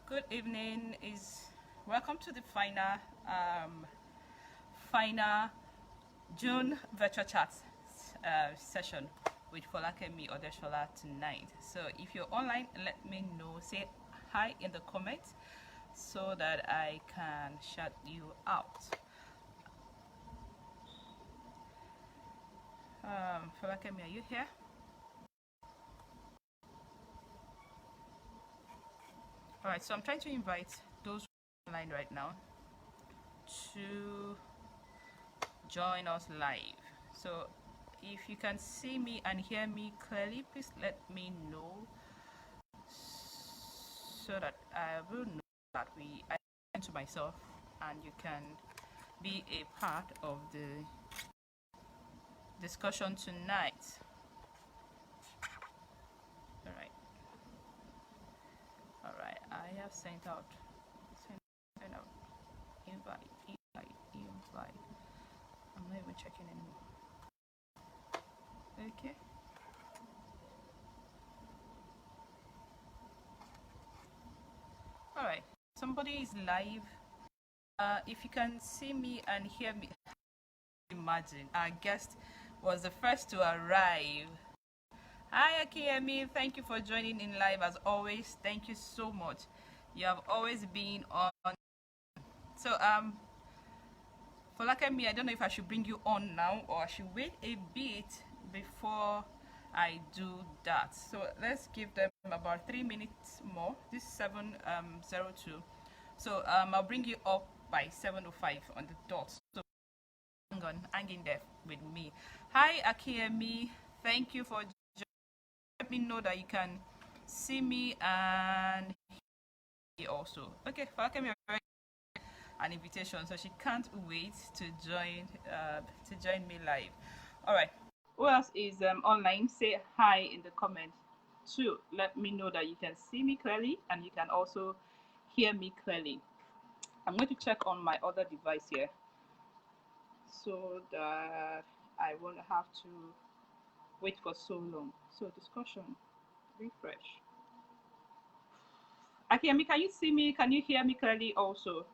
Good evening. Welcome to the final June virtual chat session with Folakemi Odesola tonight. So if you're online, let me know. Say hi in the comments so that I can shout you out. Folakemi, are you here? All right, so I'm trying to invite those online right now to join us live. So if you can see me and hear me clearly, please let me know so that I will know that I listen to myself and you can be a part of the discussion tonight. All right, I have sent out invite. I'm not even checking anymore. Okay. All right, somebody is live. If you can see me and hear me, imagine our guest was the first to arrive. Hi Akiyemi, thank you for joining in live as always. Thank you so much. You have always been on. So Folakemi, I don't know if I should bring you on now or I should wait a bit before I do that. So let's give them about 3 minutes more. This is 7:02. So I'll bring you up by 7:05 on the dot. So hang in there with me. Hi Akiyemi, thank you for let me know that you can see me and hear also. Okay, Folakemi, an invitation, so she can't wait to join me live. All right, who else is online? Say hi in the comments too. Let me know that you can see me clearly and you can also hear me clearly. I'm going to check on my other device here so that I won't have to wait for so long. So discussion, refresh. Akiyemi, can you see me? Can you hear me clearly also?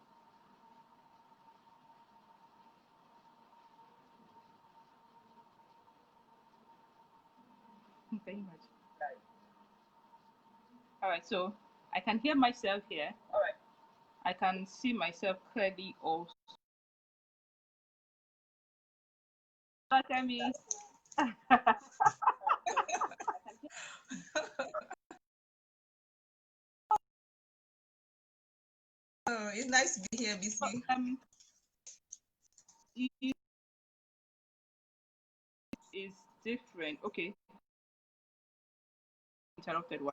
Very much. All right, so I can hear myself here. All right. I can see myself clearly also. Akiyemi. Oh, it's nice to be here, BC. Is different. Okay. Interrupted one.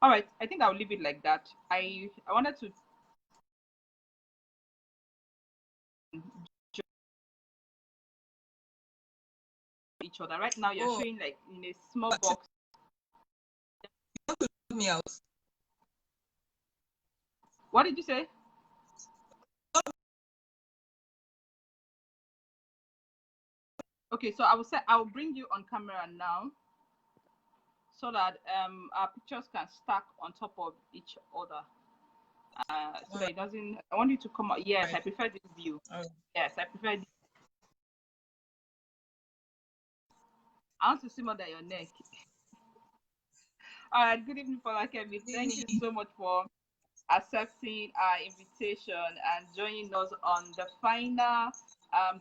All right. I think I'll leave it like that. I wanted to each other. Right now, you're showing like in a small box. You want to put me out? What did you say? Okay, so I will bring you on camera now, so that our pictures can stack on top of each other. So that it doesn't. I want you to come out. Yes, right. I prefer this view. Yes, I prefer this. I want to see more than your neck. All right, good evening, Folakemi. Thank you so much for accepting our invitation and joining us on the final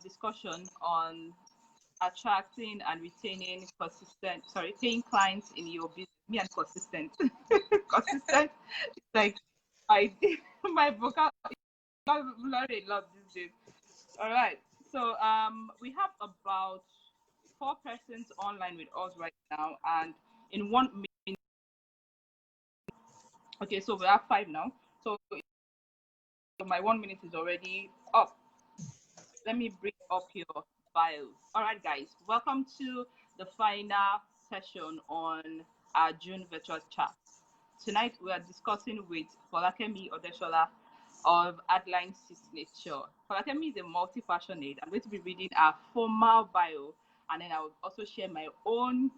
discussion on attracting and retaining paying clients in your business. Me and consistent. Consistent. It's like my vocabulary a lot these days. All right. So we have about 4 persons online with us right now, and in 1 minute. Okay, so we have 5 now. So my 1 minute is already up. Let me bring up your bios. All right, guys, welcome to the final session on our June virtual chat. Tonight we are discussing with Folakemi Odesola of Adeline Signature. Folakemi is a multi-passionate. I'm going to be reading our formal bio, and then I will also share my own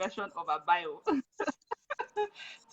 version of a bio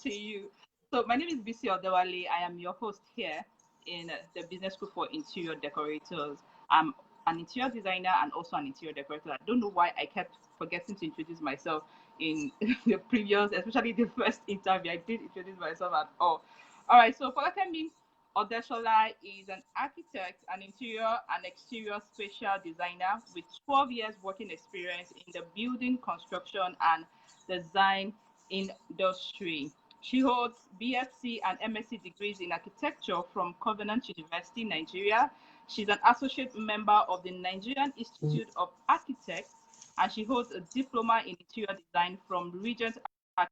to you. So my name is BC Odewale. I am your host here in the Business School for Interior Decorators. I'm an interior designer and also an interior decorator. I don't know why I kept forgetting to introduce myself in the previous, especially the first interview. I did introduce myself at all. All right, so Folakemi Odesola is an architect, an interior and exterior spatial designer with 12 years working experience in the building, construction, and design industry. She holds BSc and MSc degrees in architecture from Covenant University, Nigeria. She's an associate member of the Nigerian Institute of Architects, and she holds a diploma in interior design from Regent. All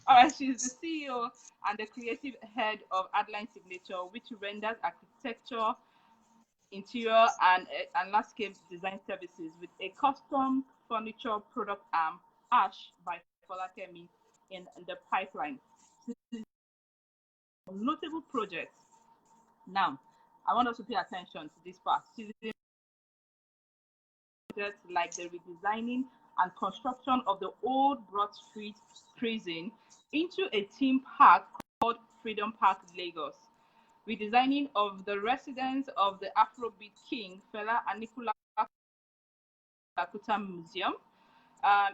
right, she's the CEO and the creative head of Adeline Signature, which renders architecture, interior, and landscape design services with a custom furniture product arm, Ash by Folakemi, in the pipeline. Notable projects. Now, I want us to pay attention to this part. Projects like the redesigning and construction of the old Broad Street prison into a theme park called Freedom Park Lagos, redesigning of the residence of the Afrobeat king Fela Anikulapo Museum,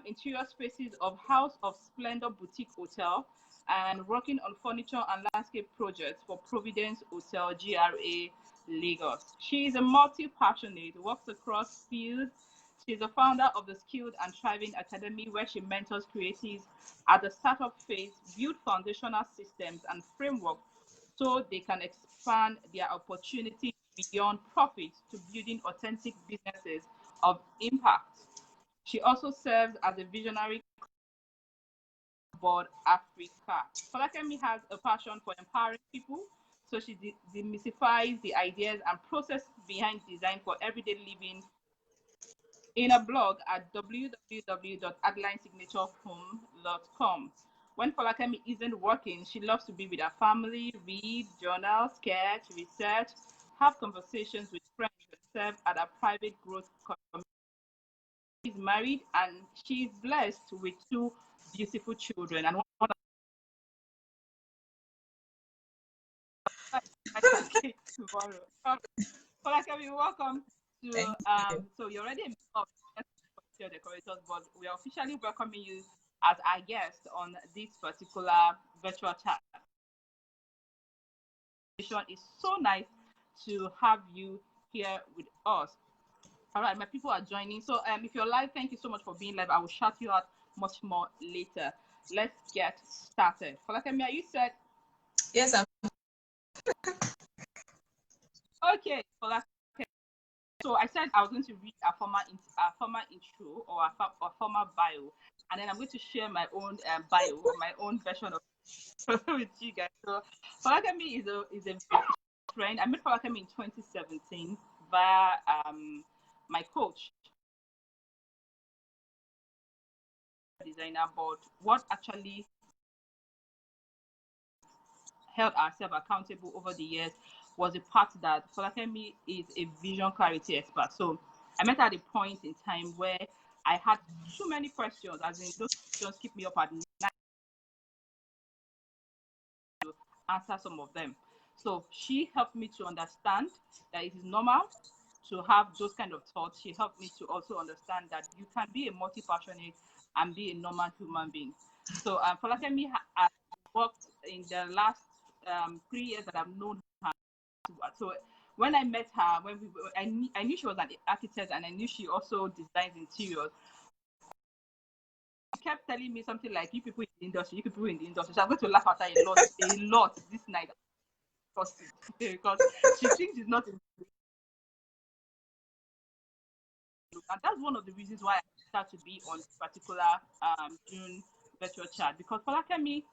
interior spaces of House of Splendor Boutique Hotel, and working on furniture and landscape projects for Providence Hotel GRA Lagos. She is a multi-passionate, works across fields. She's the founder of the Skilled and Thriving Academy, where she mentors creatives at the startup phase, build foundational systems and frameworks so they can expand their opportunities beyond profit to building authentic businesses of impact. She also serves as a visionary board Africa. Folakemi has a passion for empowering people, so she demystifies the ideas and process behind design for everyday living in a blog at www.adelinesignaturehome.com. When Folakemi isn't working, she loves to be with her family, read, journal, sketch, research, have conversations with friends, and serve at a private growth community. She's married and she's blessed with two beautiful children. And one I can take tomorrow. Folakemi, welcome to so you're already a member of the Decorators, but we are officially welcoming you as our guest on this particular virtual chat. It's so nice to have you here with us. All right, my people are joining. So if you're live, thank you so much for being live. I will shout you out much more later. Let's get started. Folakemi, are you set? Yes, I'm. Okay, Folakemi. So I said I was going to read a former intro or a former bio, and then I'm going to share my own bio, my own version of with you guys. So Folakemi is a friend. I met Folakemi in 2017 via my coach, designer. But what actually held ourselves accountable over the years was the part that Folakemi is a vision clarity expert. So I met at a point in time where I had too many questions, as in those questions keep me up at night to answer some of them. So she helped me to understand that it is normal to have those kind of thoughts. She helped me to also understand that you can be a multi-passionate and be a normal human being. So Folakemi has worked in the last 3 years that I've known her. So when I met her, when I knew she was an architect, and I knew she also designs interiors. She kept telling me something like, "You people in the industry, you people in the industry." So I'm going to laugh at her a lot this night because she thinks it's not in. And that's one of the reasons why I start to be on this particular June virtual chat, because Folakemi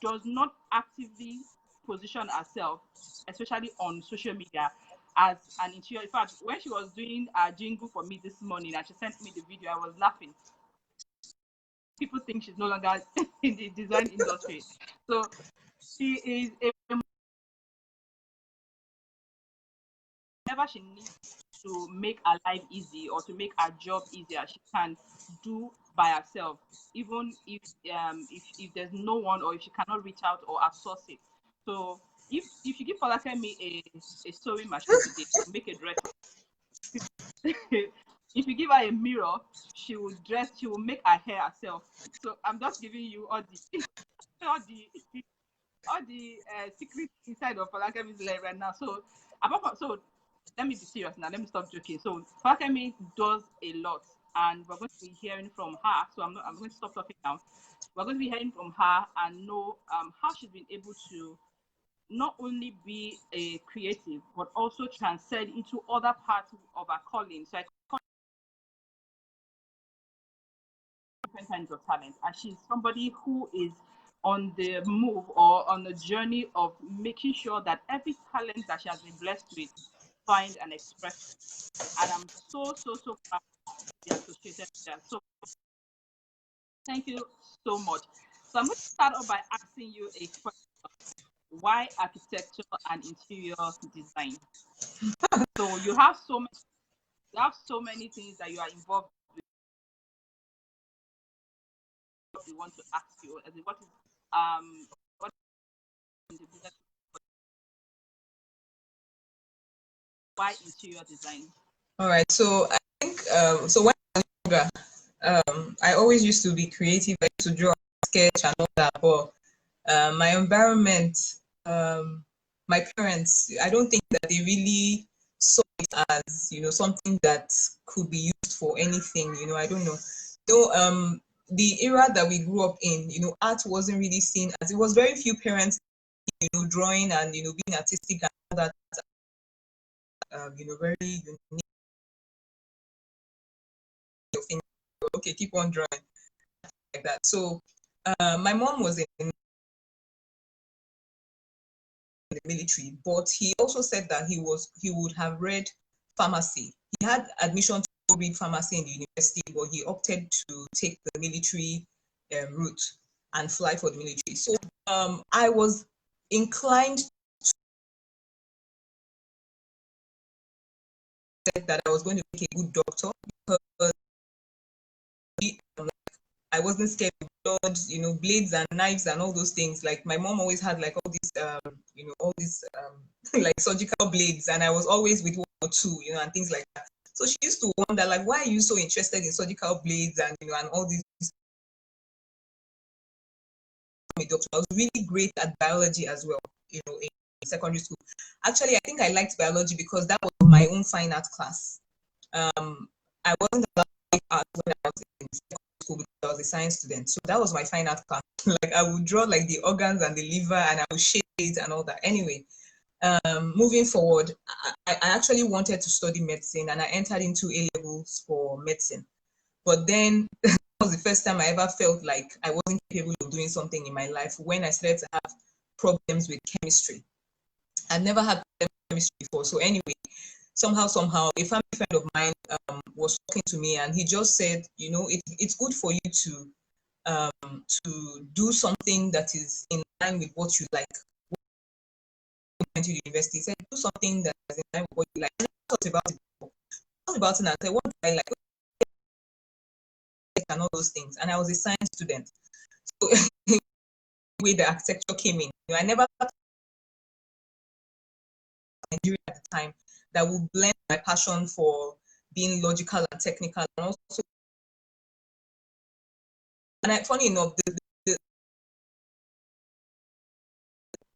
does not actively position herself, especially on social media, as an interior. In fact, when she was doing a jingle for me this morning and she sent me the video, I was laughing. People think she's no longer in the design industry. So she is whenever she needs to make her life easy or to make her job easier, she can do by herself, even if there's no one, or if she cannot reach out or outsource it. So if you give Folakemi a sewing machine today, she'll make a dress. If you give her a mirror, she will make her hair herself. So I'm just giving you all the all the secrets inside of Folakemi's life right now. So let me be serious now. Let me stop joking. So Folakemi does a lot, and we're going to be hearing from her. So I'm going to stop talking now. We're going to be hearing from her and know how she's been able to not only be a creative, but also transcend into other parts of her calling. So I call different kinds of talent, and she's somebody who is on the move or on the journey of making sure that every talent that she has been blessed with find an expression. And I'm so proud to be associated with that. So thank you so much. So I'm going to start off by asking you a question. Why architecture and interior design? So you have so many things that you are involved with. What we want to ask you, as in what is the business? Why interior design? All right. So I think so when I was younger, I always used to be creative. I used to draw, sketch, and all that. But my environment, my parents, I don't think that they really saw it as something that could be used for anything. I don't know. Though the era that we grew up in, art wasn't really seen as, it was very few parents, drawing and being artistic and all that. Very unique thing. Okay, keep on drawing like that. So my mom was in the military, but he also said that he would have read pharmacy. He had admission to read pharmacy in the university, but he opted to take the military route and fly for the military. So I was inclined to that I was going to make a good doctor, because I wasn't scared of blood, blades and knives and all those things. Like my mom always had like all these, all these like surgical blades, and I was always with one or two, and things like that. So she used to wonder, like, why are you so interested in surgical blades and and all these? I was really great at biology as well, in secondary school. Actually, I think I liked biology because that was my own fine art class. I wasn't allowed to take art when I was in secondary school because I was a science student. So that was my fine art class. Like I would draw like the organs and the liver, and I would shape it and all that. Anyway, moving forward, I actually wanted to study medicine, and I entered into A levels for medicine. But then that was the first time I ever felt like I wasn't capable of doing something in my life, when I started to have problems with chemistry. I've never had chemistry before. So anyway, somehow, a family friend of mine was talking to me, and he just said, it's good for you to do something that is in line with what you like. When I went to the university, he said, do something that is in line with what you like. And I thought about it before. I thought about it and I said, what do I like? And all those things. And I was a science student. So the way the architecture came in, I never thought Nigeria at the time that would blend my passion for being logical and technical, and also, and funny enough,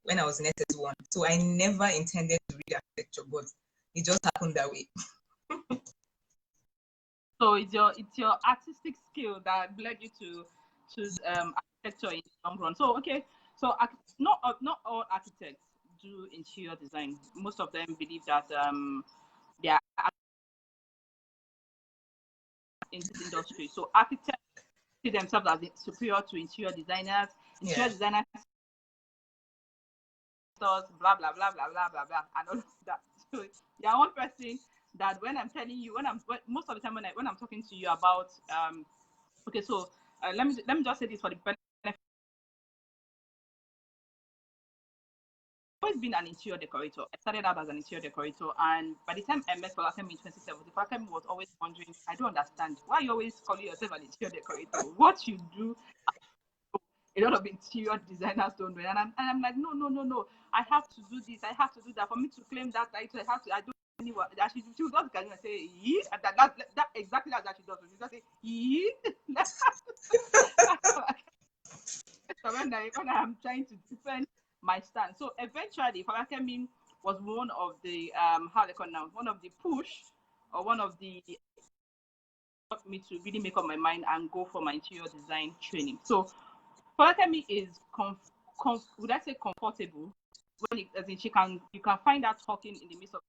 when I was in SS1, so I never intended to read architecture, but it just happened that way. So it's your artistic skill that led you to choose architecture in the long run. So okay, so not all architects do interior design. Most of them believe that they are in this industry. So architects see themselves as superior to interior designers. Interior designers, blah blah blah blah blah blah blah, and all of that. So you're one person that when I'm telling you, most of the time when I'm talking to you about okay, so let me just say this for the benefit. always been an interior decorator. I started out as an interior decorator, and by the time I met Folakemi in 2017, Folakemi was always wondering, I don't understand, why you always calling yourself an interior decorator? What you do, a lot of interior designers don't know. And I'm like, no. I have to do this. I have to do that. For me to claim that title, I don't anywhere. She will just come and say, yee. And that exactly as she does. She just say, yee. So when I'm trying to defend my stand. So eventually, Folakemi was one of the, how they call now, one of the push, or one of the, me to really make up my mind and go for my interior design training. So Folakemi is would I say comfortable when as in you can find her talking in the midst of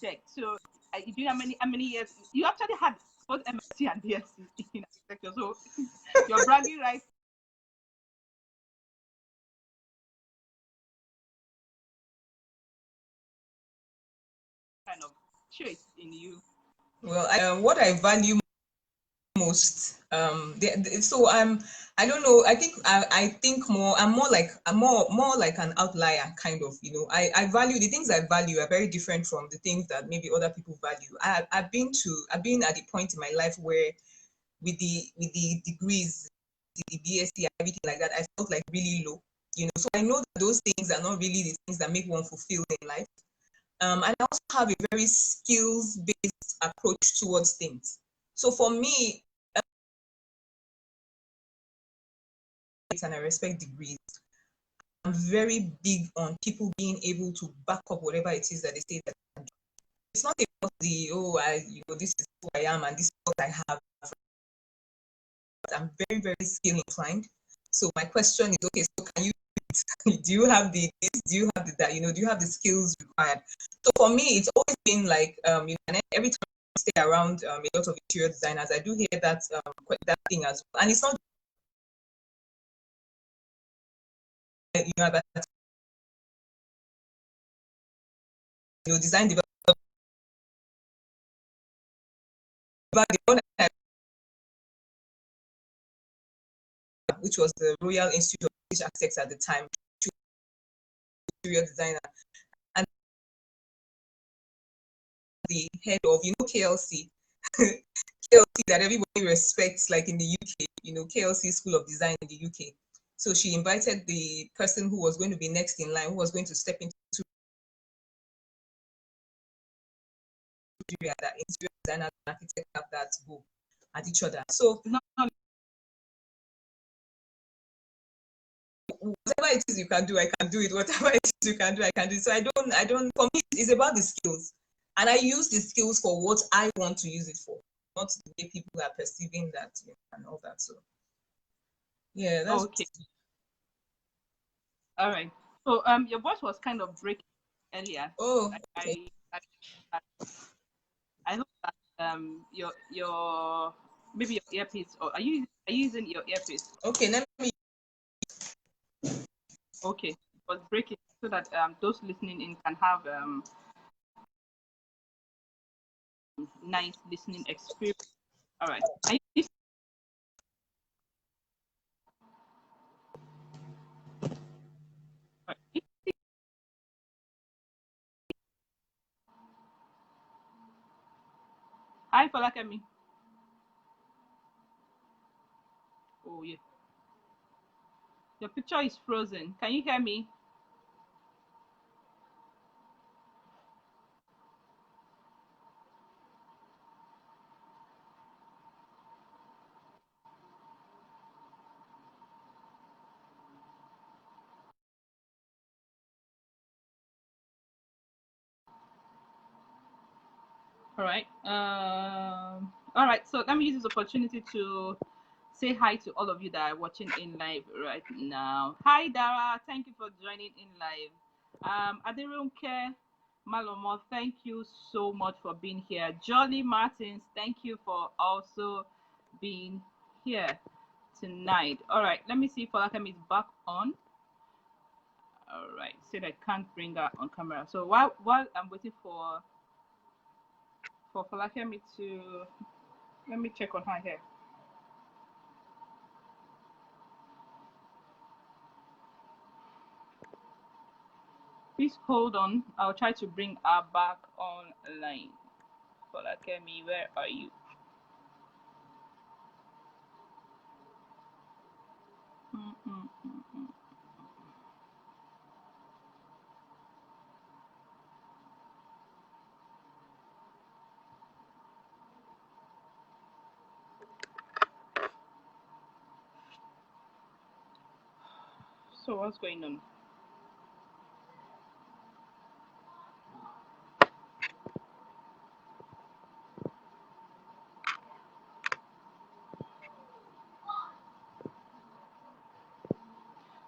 check. So do you know how many years you actually had both MSc and DSc in architecture? So you're bragging right. Kind of traits in you. Well, what I value most, so I don't know, I think I'm more like an outlier, kind of, I value the things I value are very different from the things that maybe other people value. I've been at the point in my life where with the degrees, the BSc, everything like that, I felt like really low, so I know that those things are not really the things that make one fulfilled in life. And I also have a very skills-based approach towards things. So for me, and I respect degrees, I'm very big on people being able to back up whatever it is that they say that they can do. It's not about this is who I am and this is what I have. I'm very, very skill inclined. So my question is, okay, so can you do you have the this, do you have the that, do you have the skills required? So for me, it's always been like, and every time I stay around a lot of interior designers, I do hear that thing as well. And it's not, that, design development, which was the Royal Institute of British Architects at the time, interior designer, and the head of, KLC, KLC that everybody respects, like in the UK, KLC School of Design in the UK. So she invited the person who was going to be next in line, who was going to step into that interior designer and architect have that go at each other. So whatever it is you can do, I can do it. Whatever it is you can do, I can do it. So I don't, for me, it's about the skills. And I use the skills for what I want to use it for, not the way people are perceiving that, and all that. So, yeah, that's okay. All right. So, your voice was kind of breaking earlier. Oh, okay. I hope that your maybe your earpiece, or are you using your earpiece? Okay, let me. Okay, it was breaking so that those listening in can have nice listening experience. All right. Hi, Folakemi. Oh yeah. Your picture is frozen. Can you hear me? All right. All right. So let me use this opportunity to say hi to all of you that are watching in live right now. Hi, Dara. Thank you for joining in live. Adirunke Malomo, thank you so much for being here. Jolly Martins, thank you for also being here tonight. All right. Let me see if Folakemi is back on. All right. Said I can't bring her on camera. So while I'm waiting for Folakemi to, let me check on her here. Please hold on. I'll try to bring her back online. Folakemi, where are you? So what's going on?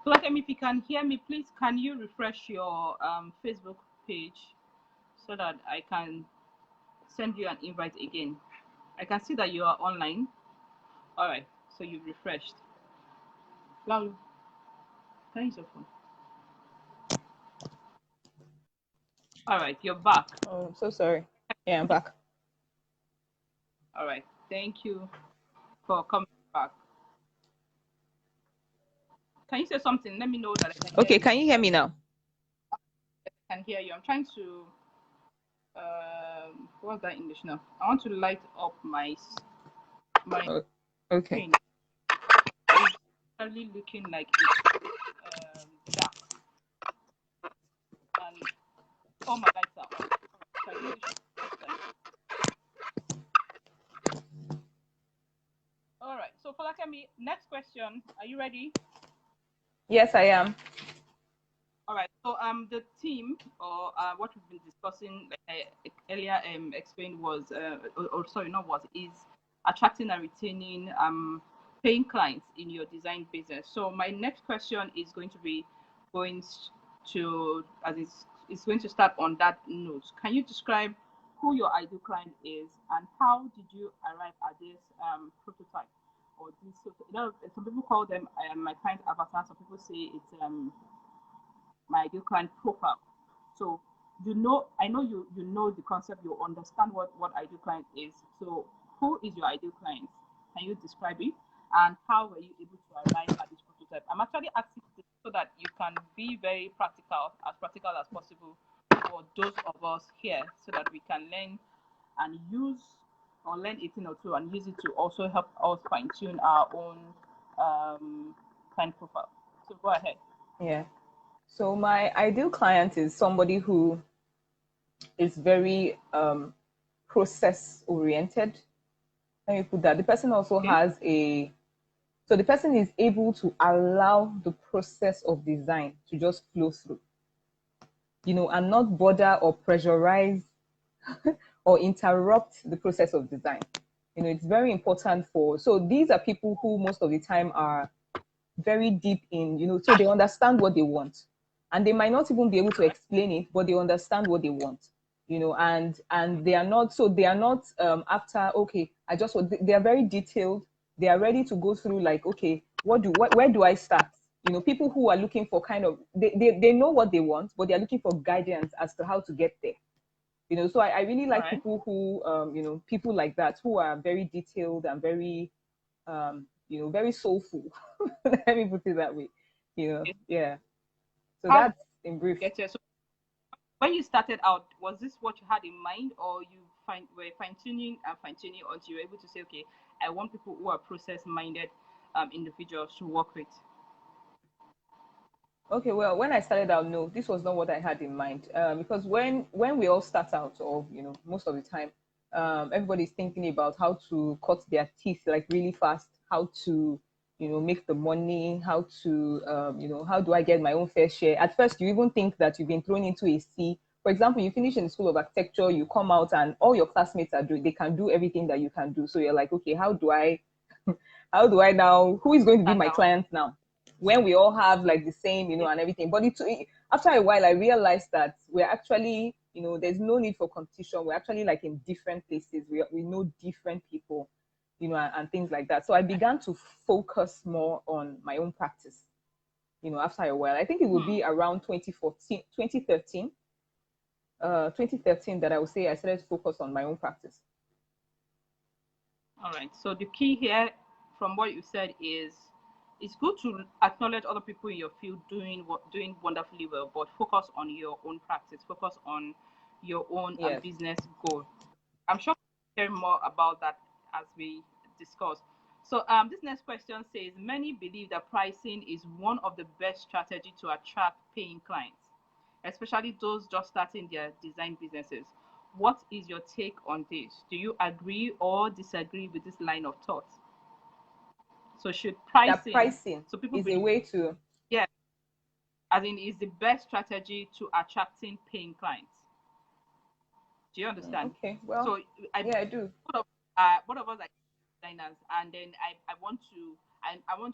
Folakemi, if you can hear me, please can you refresh your Facebook page so that I can send you an invite again. I can see that you are online. All right, so you've refreshed. Lalu, can you use your phone? All right, you're back. Oh, I'm so sorry. Yeah, I'm back. All right, thank you for coming back. Can you say something? Let me know that I can hear Okay, you. can you hear me now? I can hear you. I'm trying to, what's that English now? I want to light up my Oh, okay. screen. It's really looking like it's dark. And all my lights are on. So I think all right, so Folakemi, next question. Are you ready? Yes, I am. All right. So the theme or what we've been discussing, like I earlier explained, was or sorry, not was, is attracting and retaining paying clients in your design business. So my next question is going to be going to, as it's going to start on that note. Can you describe who your ideal client is and how did you arrive at this prototype or this? You know, some people call them my client avatar. Some people say it's my ideal client profile. So I know you know the concept, you understand what ideal client is. So who is your ideal client? Can you describe it? And how were you able to arrive at this prototype? I'm actually asking this so that you can be very practical as possible for those of us here so that we can learn and use or learn a thing or two and use it to also help us fine-tune our own client profile. So go ahead. Yeah. So my ideal client is somebody who is very process oriented. Let me put that. The person also Okay. has so the person is able to allow the process of design to just flow through, and not bother or pressurize or interrupt the process of design. It's very important so these are people who most of the time are very deep in, so they understand what they want. And they might not even be able to explain it, but they understand what they want, and they are not after, okay, they are very detailed. They are ready to go through, like, okay, where do I start? People who are looking for kind of, they know what they want, but they're looking for guidance as to how to get there. So I really All like right. people who, people like that, who are very detailed and very, very soulful. Let me put it that way. Yeah. So How that's in brief. get it? So when you started out, was this what you had in mind, or you were fine tuning and fine tuning until you were able to say, okay, I want people who are process minded individuals to work with? Okay, well, when I started out, no, this was not what I had in mind. Because when we all start out, or most of the time, everybody's thinking about how to cut their teeth like really fast, how to make the money, how to how do I get my own fair share. At first, you even think that you've been thrown into a sea. For example, you finish in the School of Architecture, you come out, and all your classmates are doing. They can do everything that you can do. So you're like, okay, how do I, how do I now? Who is going to be Stand my out. client now? When we all have like the same, Yes. and everything. But after a while, I realized that we're actually, there's no need for competition. We're actually like in different places. We know different people, and things like that. So I began to focus more on my own practice. after a while. I think it would be around 2014, 2013, 2013 that I would say I started to focus on my own practice. All right. So the key here, from what you said, is it's good to acknowledge other people in your field doing wonderfully well, but focus on your own practice. Focus on your own Yes. business goal. I'm sure we'll hear more about that as we discuss. So this next question says, many believe that pricing is one of the best strategy to attract paying clients, especially those just starting their design businesses. What is your take on this? Do you agree or disagree with this line of thought? So should That pricing, pricing so people is a believe, way to, yeah, as in is the best strategy to attracting paying clients. Do you understand? okay, well, So I yeah, I do. both of us are designers, and then I want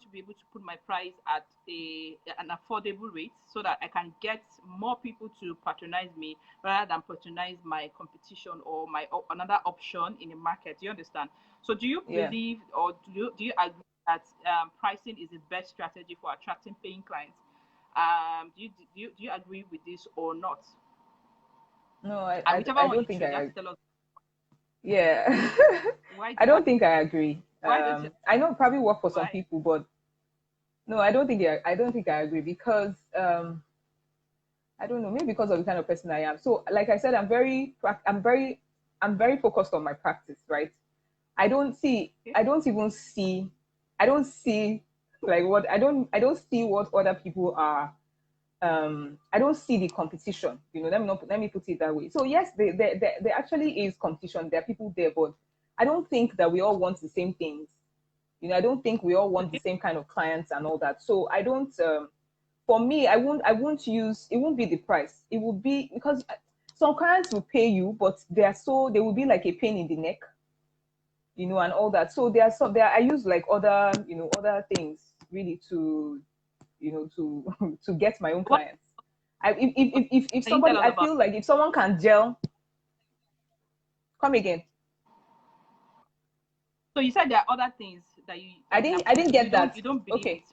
to be able to put my price at an affordable rate so that I can get more people to patronize me rather than patronize my competition or my another option in the market. Do you understand? So do you Yeah. believe or do you agree that pricing is the best strategy for attracting paying clients? Do you agree with this or not? No, And whichever I one don't you think choose, you have to tell us yeah. why I don't think I agree. why don't you I know it probably work for some why. people, but no, I don't think I agree because I don't know, maybe because of the kind of person I am. So, like I said, I'm very focused on my practice, right? Okay. I don't even see, I don't see like what I don't see what other people are. I don't see the competition. Let me put it that way. So yes, there actually is competition. There are people there, but I don't think that we all want the same things. I don't think we all want the Okay. same kind of clients and all that. So I don't. For me, I won't use. It won't be the price. It will be because some clients will pay you, but they will be like a pain in the neck, and all that. So I use like other things really to to get my own What clients. If can you tell somebody, us I about? feel like if someone can gel, come again. So you said there are other things that you I you, didn't you get don't that. you don't believe Okay. it.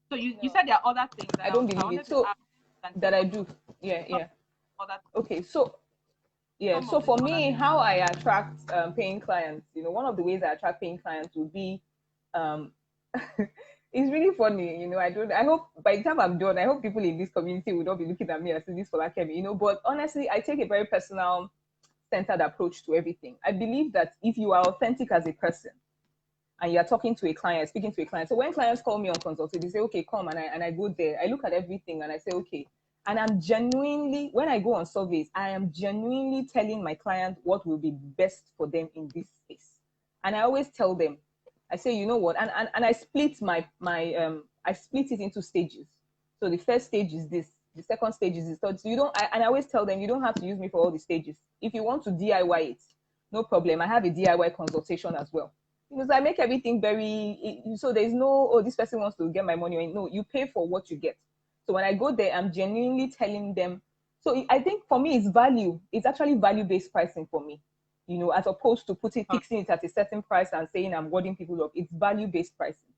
So you said there are other things, and I I, don't I believe it. wanted to So ask and tell that I us do. Yeah, some yeah. other Okay. So yeah. some So of these for other me, things. how I attract paying clients, one of the ways I attract paying clients would be um it's really funny, I hope by the time I'm done, I hope people in this community will not be looking at me as if this for but honestly, I take a very personal centered approach to everything. I believe that if you are authentic as a person and you're talking to a client, speaking to a client. So when clients call me on consultation, they say, okay, come, and I go there. I look at everything and I say, okay. And I'm genuinely, when I go on surveys, I am genuinely telling my client what will be best for them in this space. And I always tell them, I say, you know what, and I split I split it into stages. So the first stage is this, the second stage is this. So you don't and I always tell them you don't have to use me for all the stages. If you want to DIY it, no problem. I have a DIY consultation as well. So I make everything very so there's no, oh, this person wants to get my money. No, you pay for what you get. So when I go there, I'm genuinely telling them. So I think for me, it's value. It's actually value-based pricing for me, as opposed to fixing it at a certain price and saying I'm warding people up. It's value-based pricing.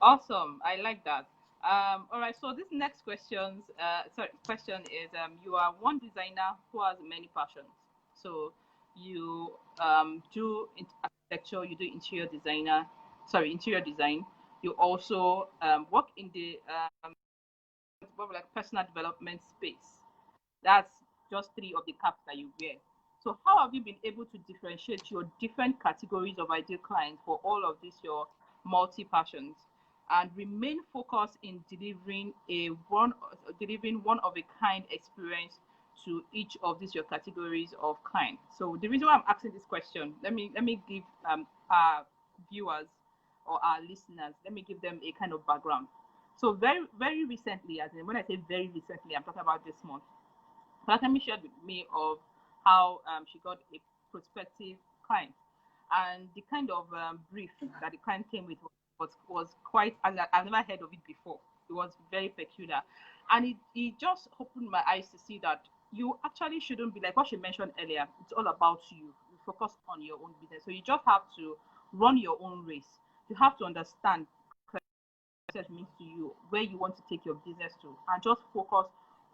Awesome. I like that. All right. So this next question is you are one designer who has many passions. So you do architecture, you do interior design. You also work in the like personal development space. That's just three of the caps that you wear. So how have you been able to differentiate your different categories of ideal clients for all of these your multi passions and remain focused in delivering one of a kind experience to each of these your categories of clients? So the reason why I'm asking this question, let me give our viewers or our listeners, let me give them a kind of background. So very recently, as in when I say very recently, I'm talking about this month. Folakemi shared with me of how she got a prospective client, and the kind of brief that the client came with was quite. I've never heard of it before. It was very peculiar, and it just opened my eyes to see that you actually shouldn't be like what she mentioned earlier. It's all about you. You focus on your own business, so you just have to run your own race. you have to understand what means to you, where you want to take your business to, and just focus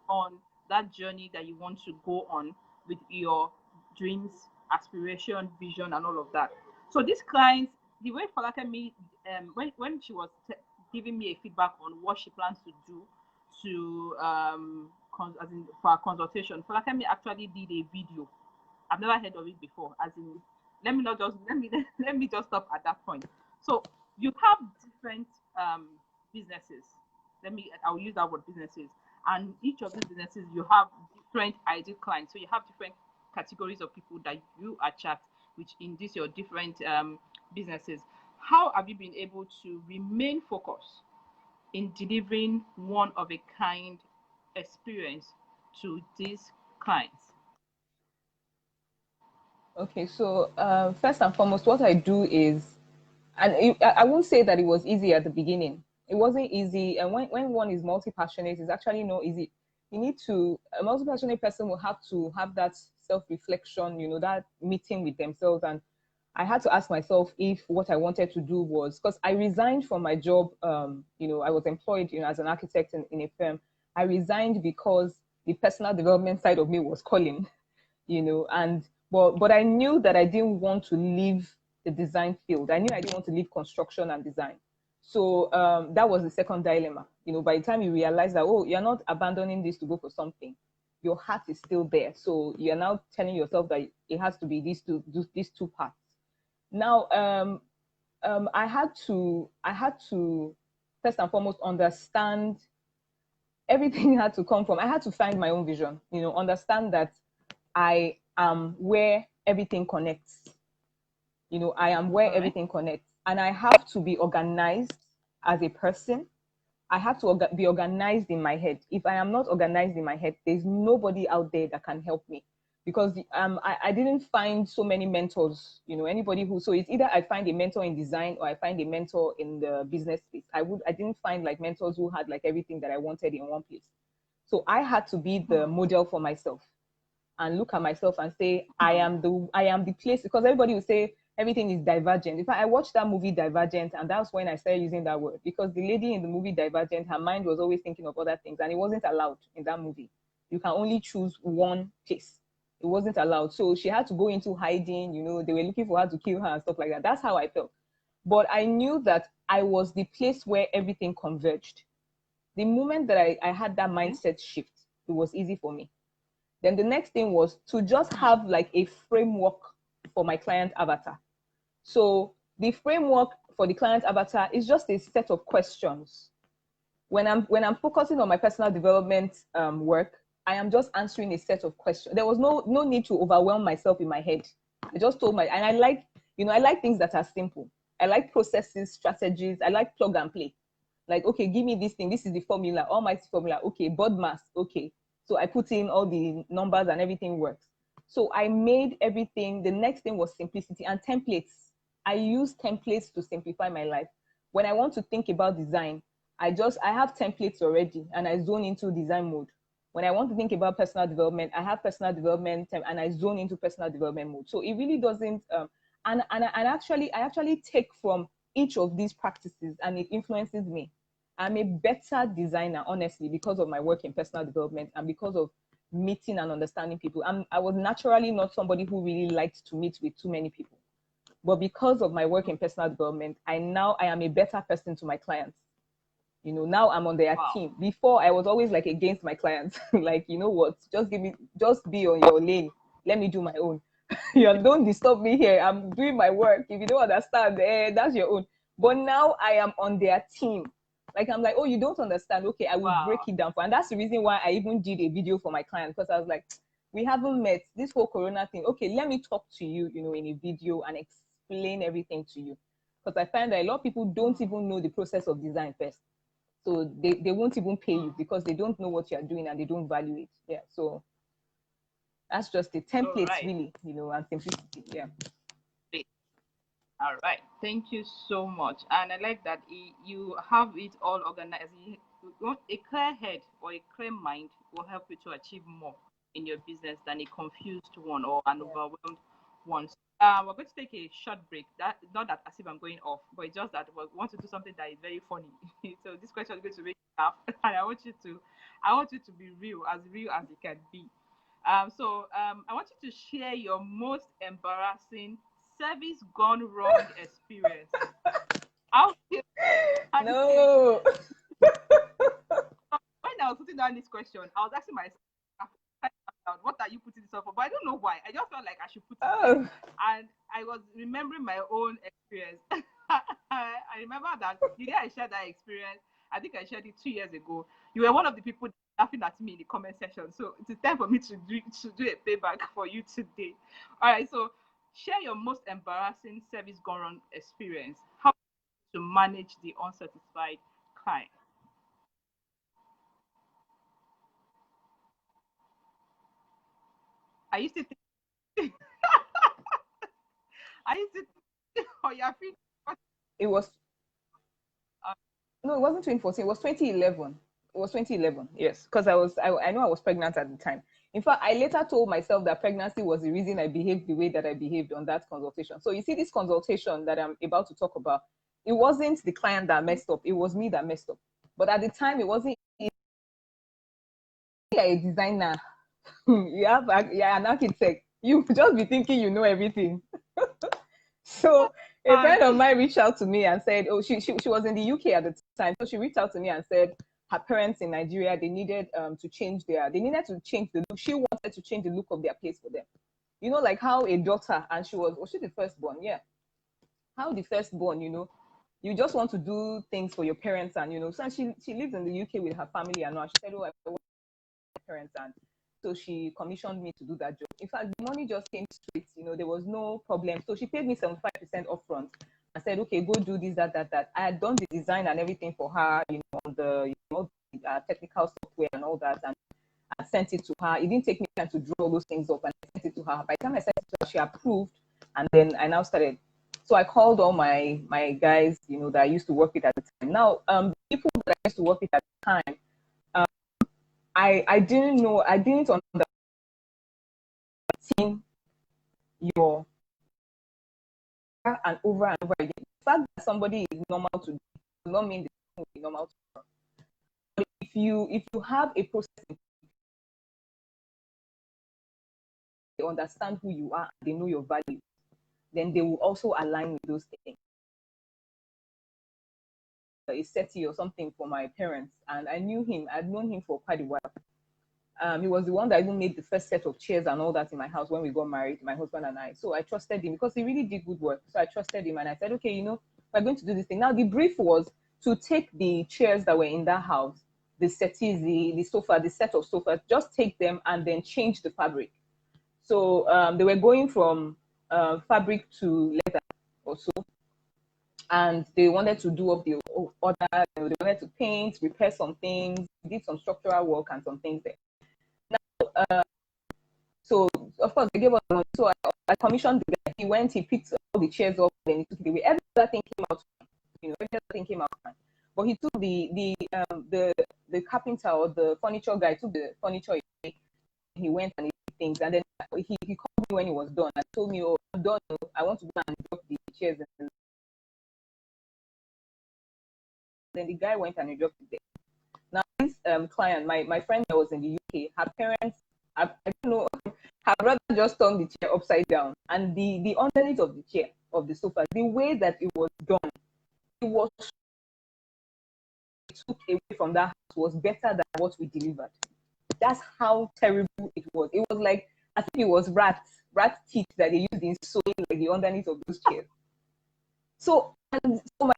on that journey that you want to go on with your dreams, aspiration, vision, and all of that. So these clients, the way Folakemi, when she was giving me a feedback on what she plans to do to as in for a consultation, Folakemi actually did a video. I've never heard of it before. As in, let me just stop at that point. So you have different businesses. I'll use that word businesses. And each of these businesses, you have different ideal clients. So you have different categories of people that you attract, which in these your different businesses. How have you been able to remain focused in delivering one of a kind experience to these clients? Okay, so first and foremost, what I do is, and I won't say that it was easy at the beginning. It wasn't easy, and when one is multi-passionate, it's actually not easy. You need to, a multi-passionate person will have to have that self-reflection, that meeting with themselves. And I had to ask myself if what I wanted to do was, because I resigned from my job. I was employed, as an architect in a firm. I resigned because the personal development side of me was calling, and but I knew that I didn't want to leave the design field. I knew I didn't want to leave construction and design. So that was the second dilemma. By the time you realize that, oh, you're not abandoning this to go for something, your heart is still there. So you're now telling yourself that it has to be these two parts. Now, I had to first and foremost understand everything had to come from. I had to find my own vision. Understand that I am where everything connects. I am where everything connects, and I have to be organized as a person. I have to be organized in my head. If I am not organized in my head, there's nobody out there that can help me, because I didn't find so many mentors. Anybody who, so it's either I find a mentor in design or I find a mentor in the business space. I didn't find like mentors who had like everything that I wanted in one place. So I had to be the model for myself and look at myself and say, I am the place, because everybody will say everything is divergent. In fact, I watched that movie Divergent, and that's when I started using that word, because the lady in the movie Divergent, her mind was always thinking of other things, and it wasn't allowed in that movie. You can only choose one place. It wasn't allowed. So she had to go into hiding, they were looking for her to kill her and stuff like that. That's how I felt. But I knew that I was the place where everything converged. The moment that I had that mindset shift, it was easy for me. Then the next thing was to just have like a framework for my client avatar. So the framework for the client avatar is just a set of questions. When I'm focusing on my personal development work, I am just answering a set of questions. There was no need to overwhelm myself in my head. I just told and I like things that are simple. I like processes, strategies. I like plug and play. Like, okay, give me this thing. This is the formula, almighty formula. Okay, board mass. Okay. So I put in all the numbers and everything works. So I made everything. The next thing was simplicity and templates. I use templates to simplify my life. When I want to think about design, I have templates already and I zone into design mode. When I want to think about personal development, I have personal development and I zone into personal development mode. So it really doesn't, I actually take from each of these practices and it influences me. I'm a better designer, honestly, because of my work in personal development and because of meeting and understanding people. I was naturally not somebody who really liked to meet with too many people. But because of my work in personal development, I am a better person to my clients. Now I'm on their team. Before, I was always like against my clients. Like, you know what, just be on your lane. Let me do my own. Don't disturb me here. I'm doing my work. If you don't understand, that's your own. But now I am on their team. Like, I'm like, oh, you don't understand. Okay, I will break it down for. And that's the reason why I even did a video for my clients, because I was like, we haven't met, this whole Corona thing. Okay, let me talk to you, in a video and explain everything to you. Because I find that a lot of people don't even know the process of design first. So they won't even pay you because they don't know what you're doing and they don't value it. Yeah. So that's just the templates, really, and simplicity. Yeah. All right. Thank you so much. And I like that you have it all organized. A clear head or a clear mind will help you to achieve more in your business than a confused one or an overwhelmed one. So we're going to take a short break. That not that as if I'm going off, but it's just that we want to do something that is very funny. So this question is going to make you laugh, and I want you to be real as it can be. I want you to share your most embarrassing service gone wrong experience. How No. when I was putting down this question, I was asking myself, what are you putting this up for? But I don't know why. I just felt like I should put it there. And I was remembering my own experience. I remember that the day I shared that experience, I think I shared it 2 years ago. You were one of the people laughing at me in the comment section. So it's time for me to do a payback for you today. All right. So share your most embarrassing service gone wrong experience. How to manage the unsatisfied client. I used to think, I used to think, oh yeah, It was uh, no, it wasn't 2014. It was 2011. It was 2011. Yes, because I know I was pregnant at the time. In fact, I later told myself that pregnancy was the reason I behaved the way that I behaved on that consultation. So you see, this consultation that I'm about to talk about, it wasn't the client that messed up. It was me that messed up. But at the time, it wasn't. You're a designer. You're an architect. You just be thinking you know everything. So a friend of mine reached out to me and said, oh, she was in the UK at the time. So she reached out to me and said her parents in Nigeria, they needed they needed to change the look. She wanted to change the look of their place for them. You know, like how a daughter, and was she the firstborn? Yeah. How the firstborn, you just want to do things for your parents, and so she lives in the UK with her family and all. She said, oh, I want my parents, and so she commissioned me to do that job. In fact, the money just came straight. There was no problem. So she paid me 75% upfront and said, okay, go do this, that. I had done the design and everything for her, on the technical software and all that, and I sent it to her. It didn't take me time to draw all those things up, and I sent it to her. By the time I sent it to her, she approved, and then I now started. So I called all my guys, that I used to work with at the time. Now, people that I used to work with at the time, I didn't know, I didn't understand your and over again. The fact that somebody is normal to do does not mean they will be normal to you. But if you have a process, they understand who you are, they know your value, then they will also align with those things. A SETI or something for my parents, and I knew him. I'd known him for quite a while. He was the one that even made the first set of chairs and all that in my house when we got married, my husband and I. So I trusted him because he really did good work. So I trusted him and I said, okay, we're going to do this thing. Now the brief was to take the chairs that were in that house, the settees, the sofa, the set of sofas, just take them and then change the fabric. So they were going from fabric to leather or so. And they wanted to do up the order, they wanted to paint, repair some things, did some structural work and some things there. So of course they gave us money. So I commissioned the guy. He went, he picked all the chairs up, then he took it away. Every other thing came out fine. Every other thing came out fine. But he took the carpenter or the furniture guy took the furniture away. He went and he did things, and then he called me when he was done and told me, oh, I'm done. I want to go and drop the chairs. And then the guy went and he dropped it there. Now this client, my friend that was in the UK, her parents, I don't know, her brother just turned the chair upside down, and the underneath of the chair, of the sofa, the way that it was done, it was took away from that house was better than what we delivered. That's how terrible it was. It was like, I think it was rat teeth that they used in sewing like the underneath of those chairs. So my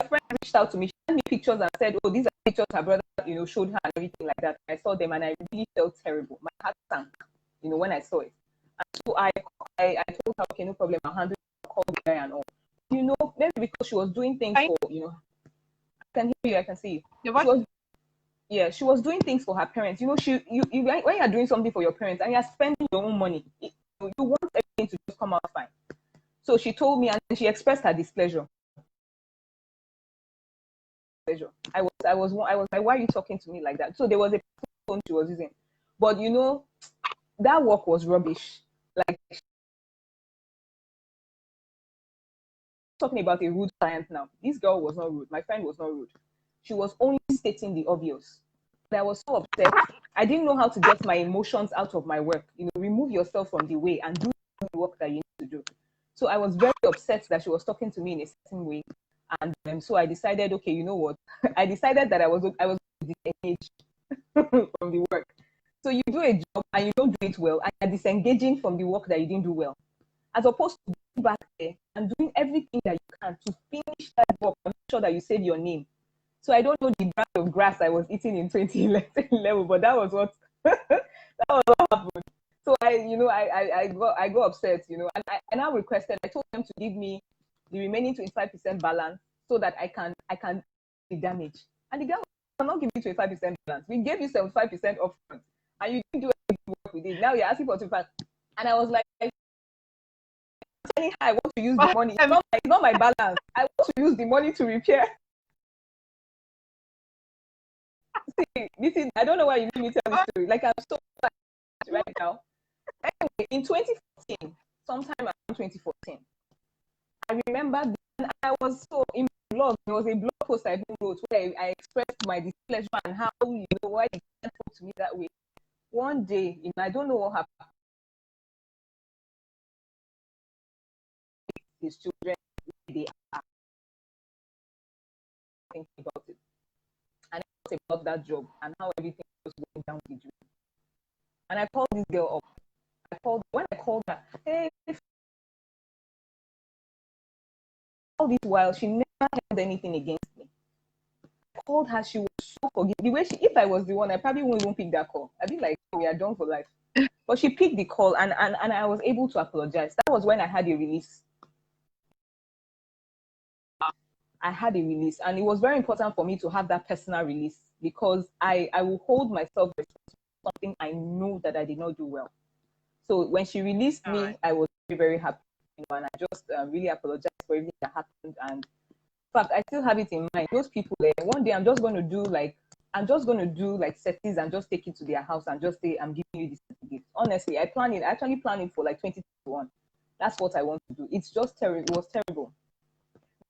friend reached out to me, she sent me pictures and said, oh, these are pictures her brother, showed her and everything like that. I saw them and I really felt terrible. My heart sank, when I saw it. And so I told her, okay, no problem, I'll handle it, I'll call the guy and all. Maybe because she was doing things for, I can hear you, I can see you. She was doing things for her parents. When you're doing something for your parents and you're spending your own money, you want everything to just come out fine. So she told me and she expressed her displeasure. I was like, why are you talking to me like that? So there was a phone she was using, but that work was rubbish. Like talking about a rude client now. This girl was not rude. My friend was not rude. She was only stating the obvious. But I was so upset. I didn't know how to get my emotions out of my work. You know, remove yourself from the way and do the work that you need to do. So I was very upset that she was talking to me in a certain way. And so I decided, okay, you know what? I decided that I was disengaged from the work. So you do a job and you don't do it well, and you're disengaging from the work that you didn't do well, as opposed to being back there and doing everything that you can to finish that work and make sure that you save your name. So I don't know the brand of grass I was eating in 2011, but that was what that was what happened. So I got upset, you know, and I now requested. I told them to give me the remaining 25% balance so that I can be damaged. And the guy will not give you 25% balance. We gave you 75% upfront, and you didn't do any work with it. Now you're asking for 25. And I was like, I want to use the money. It's not my balance. I want to use the money to repair. See, this is, I don't know why you need me to tell this story. Like, I'm so right now. Anyway, in 2014, sometime around 2014, I remember I was so in blog. There was a blog post I wrote where I expressed my displeasure and how, you know, why they can't talk to me that way. One day, you know, I don't know what happened. His children, they are thinking about it. And I thought about that job and how everything was going down the dream. And I called this girl up. When I called her, hey, all this while, she never held anything against me. I called her, she was so forgiving. The way if I was the one, I probably wouldn't even pick that call. I'd be like, we are done for life. But she picked the call and I was able to apologize. That was when I had a release. I had a release, and it was very important for me to have that personal release because I will hold myself responsible for something I know that I did not do well. So when she released me, I was very, very happy, you know, and I just really apologized for everything that happened. And in fact, I still have it in mind. Those people there, one day I'm just going to do like settings and just take it to their house and just say, I'm giving you this gift. Honestly, I actually planned it for like 2021. That's what I want to do. It's just terrible. It was terrible.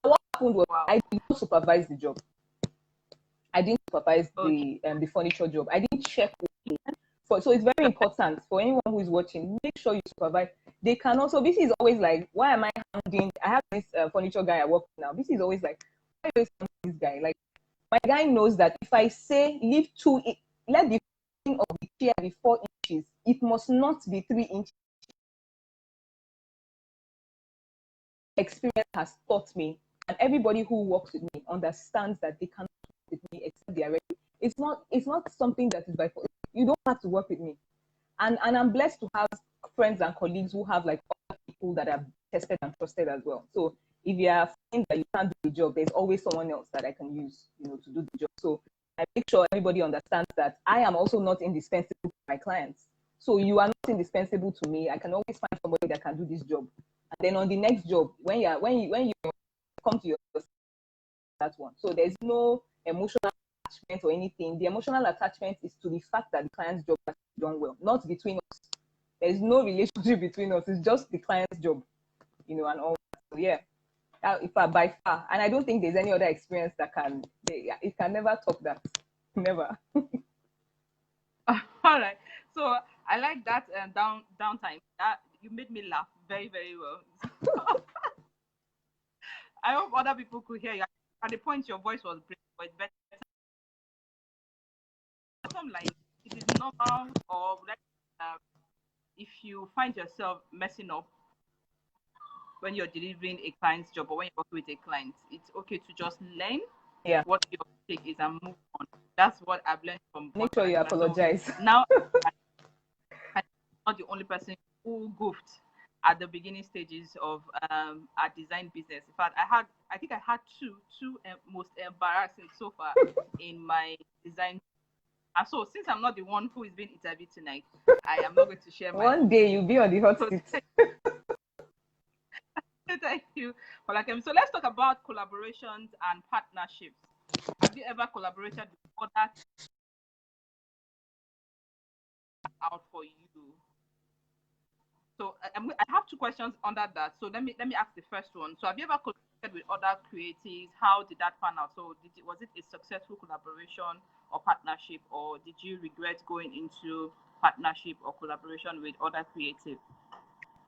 What happened was I did not supervise the job. I didn't supervise the furniture job. I didn't check with it. So it's very important for anyone who is watching, make sure you supervise. They can also, this is always like, why am I handling, I have this furniture guy I work with now. This is always like, why do I this guy? Like, my guy knows that if I say let the thing of the chair be 4 inches, it must not be 3 inches. Experience has taught me, and everybody who works with me understands that they cannot work with me except they are ready. It's not something that is by force. You don't have to work with me. And I'm blessed to have friends and colleagues who have like other people that are tested and trusted as well. So if you are feeling that you can't do the job, there's always someone else that I can use, you know, to do the job. So I make sure everybody understands that I am also not indispensable to my clients. So you are not indispensable to me. I can always find somebody that can do this job. And then on the next job, when you come to your that one. So there's no emotional attachment or anything. The emotional attachment is to the fact that the client's job has done well, not between us. There's no relationship between us. It's just the client's job, you know, and all that. So yeah, by far, and I don't think there's any other experience that it can never top that. Never. All right. So I like that downtime. That you made me laugh very, very well. I hope other people could hear you. At the point your voice was breaking, but it's better. Something like it is normal, or like if you find yourself messing up when you're delivering a client's job or when you're working with a client, it's okay to just learn what your mistake is and move on. That's what I've learned from. Make sure you apologize. So now, I'm not the only person who goofed at the beginning stages of our design business. In fact, I think I had two most embarrassing so far in my design. And so, since I'm not the one who is being interviewed tonight, I am not going to share my. One day you'll be on the hot seat. Thank you, Folakemi. So let's talk about collaborations and partnerships. Have you ever collaborated with others out for you? So I have two questions under that. So let me ask the first one. So have you ever collaborated with other creatives. How did that pan out? So was it a successful collaboration or partnership, or did you regret going into partnership or collaboration with other creatives?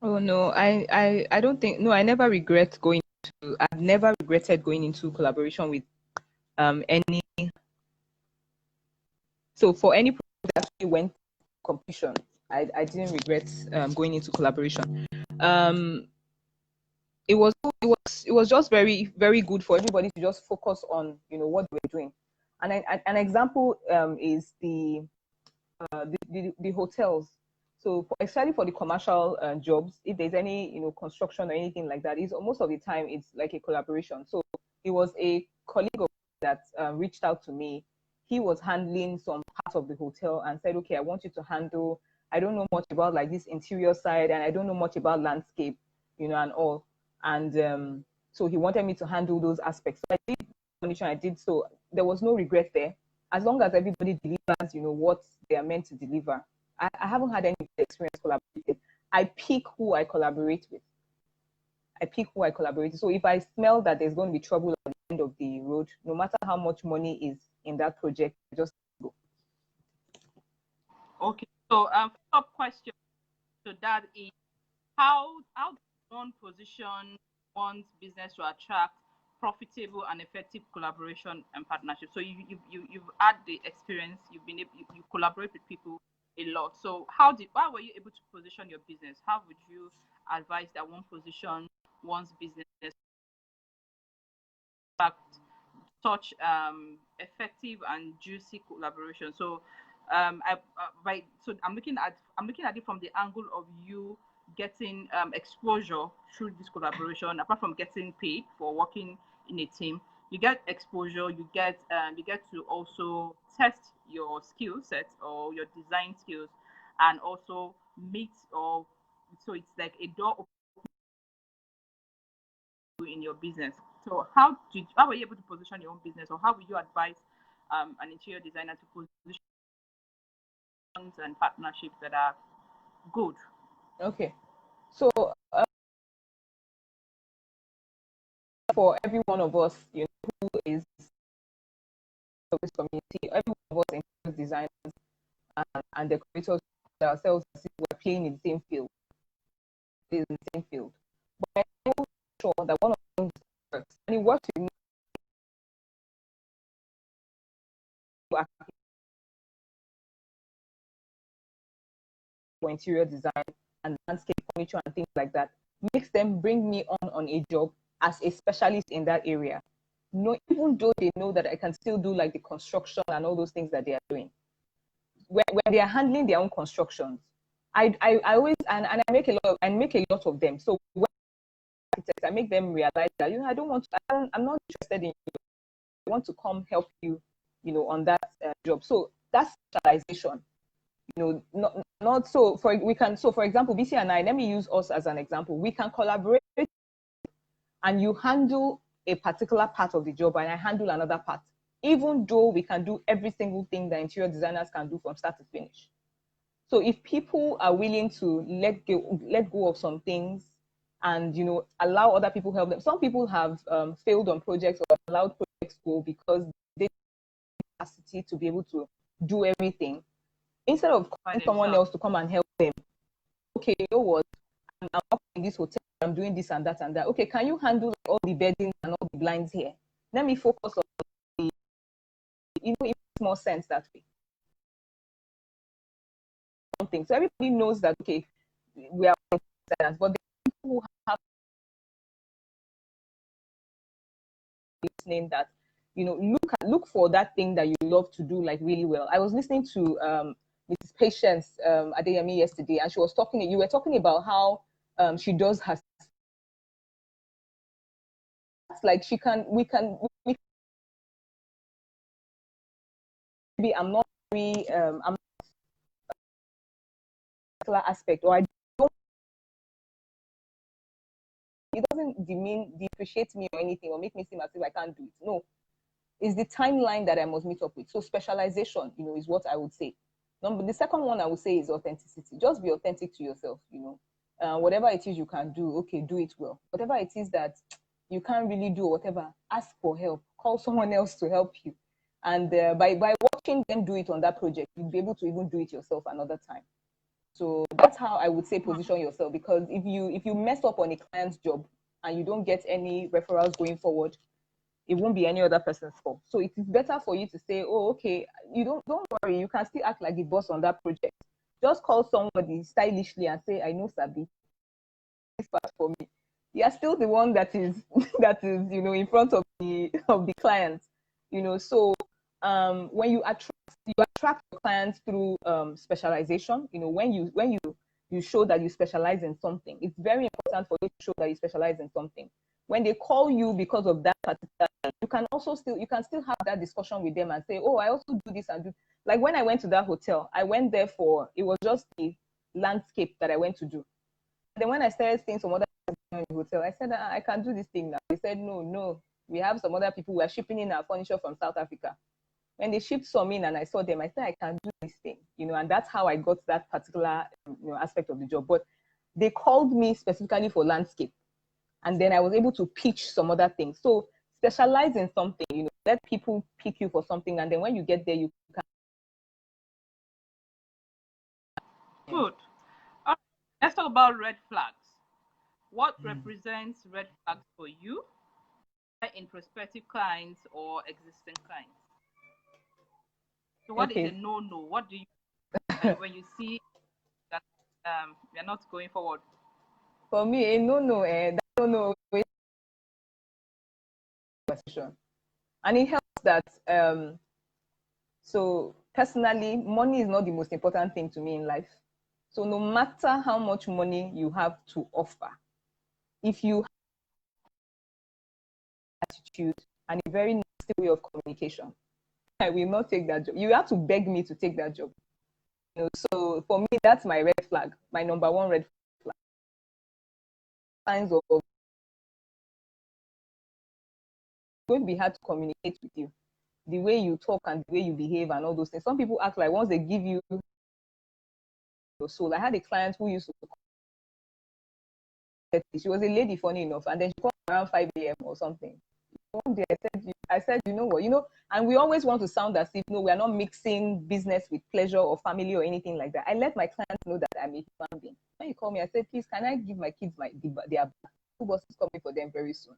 Oh no, I don't think, no, I never regret going to, I've never regretted going into collaboration with any, so for any project that actually went to completion, I didn't regret going into collaboration. Um, it was just very, very good for everybody to just focus on, what they were doing. And an example is the hotels. So especially for the commercial jobs, if there's any construction or anything like that, is most of the time it's like a collaboration. So it was a colleague of that reached out to me. He was handling some parts of the hotel and said, okay, I want you to handle, I don't know much about like this interior side, and I don't know much about landscape, and all. And so he wanted me to handle those aspects. So I did furniture, I did. So there was no regret there, as long as everybody delivers, what they are meant to deliver. I haven't had any experience collaborating. I pick who I collaborate with. I pick who I collaborate with. So if I smell that there's going to be trouble at the end of the road, no matter how much money is in that project, I just go. Okay. So follow-up question to that is, how does one position one's business to attract profitable and effective collaboration and partnership? So you've had the experience, you've been able, you collaborate with people a lot. So how were you able to position your business? How would you advise that one position one's business to attract such effective and juicy collaboration? So so I'm looking at it from the angle of you getting exposure through this collaboration. Apart from getting paid for working in a team, you get exposure. You get to also test your skill set or your design skills, and also meet, or so it's like a door in your business. So how were you able to position your own business, or how would you advise an interior designer to position and partnerships that are good? Okay. So for every one of us, who is of this community, every one of us interior designers and decorators ourselves as if we're playing in the same field. In the same field. But I'm sure that one of them works. And it works with me for interior design and landscape furniture and things like that, makes them bring me on a job as a specialist in that area. No, even though they know that I can still do like the construction and all those things that they are doing. When they are handling their own constructions, I always and I make a lot of them. So when I make them realize that I don't want to, I'm not interested in you. I want to come help you, on that job. So that's specialization. Not so for example, BC and I, let me use us as an example. We can collaborate, and you handle a particular part of the job and I handle another part, even though we can do every single thing that interior designers can do from start to finish. So if people are willing to let go of some things and allow other people help them. Some people have failed on projects or allowed projects go because they have the capacity to be able to do everything. Instead of calling someone else to come and help them, okay, you know what? I'm working in this hotel, I'm doing this and that and that. Okay, can you handle all the bedding and all the blinds here? Let me focus on the, it makes more sense that way. Something. So everybody knows that, okay, we are designers, but the people who have listening that, look for that thing that you love to do like really well. I was listening to Mrs. Patience Adeyemi yesterday, and you were talking about how she does her, like maybe I'm not very I'm particular aspect, or I don't, it doesn't depreciate me or anything or make me seem as if I can't do it. No, it's the timeline that I must meet up with. So specialization, is what I would say. The second one I would say is authenticity. Just be authentic to yourself. Whatever it is you can do, okay, do it well. Whatever it is that you can't really do whatever, ask for help, call someone else to help you. And by watching them do it on that project, you'll be able to even do it yourself another time. So that's how I would say position yourself, because if you mess up on a client's job and you don't get any referrals going forward, it won't be any other person's fault. So it is better for you to say, oh, okay, you don't worry, you can still act like the boss on that project. Just call somebody stylishly and say, I know Sabi, this part for me. You are still the one that is that is, in front of the client. So when you attract your clients through specialization. When you show that you specialize in something, it's very important for you to show that you specialize in something. When they call you because of that particular, you can still have that discussion with them and say, oh, I also do this and do. Like when I went to that hotel, I went there it was just the landscape that I went to do. And then when I started seeing some other people in the hotel, I said, I can do this thing now. They said, no, we have some other people who are shipping in our furniture from South Africa. When they shipped some in and I saw them, I said, I can do this thing, and that's how I got that particular aspect of the job. But they called me specifically for landscape. And then I was able to pitch some other things. So specialize in something, let people pick you for something. And then when you get there, you can. Good. All right. Let's talk about red flags. What represents red flags for you in prospective clients or existing clients? So what is a no-no? What do you when you see that we are not going forward? For me, a no-no, that no-no is conversation. And it helps that so personally, money is not the most important thing to me in life. So no matter how much money you have to offer, if you have attitude and a very nasty way of communication, I will not take that job. You have to beg me to take that job. So for me, that's my red flag, my number one red flag. Signs of going to be hard to communicate with you. The way you talk and the way you behave and all those things. Some people act like once they give you your soul. I had a client who used to she was a lady, funny enough, and then she called around 5 a.m. or something. One day I said, you know what, and we always want to sound as if, no, we are not mixing business with pleasure or family or anything like that. I let my clients know that I'm a human being. When you call me, I said, please, can I give my kids their school bus is coming for them very soon.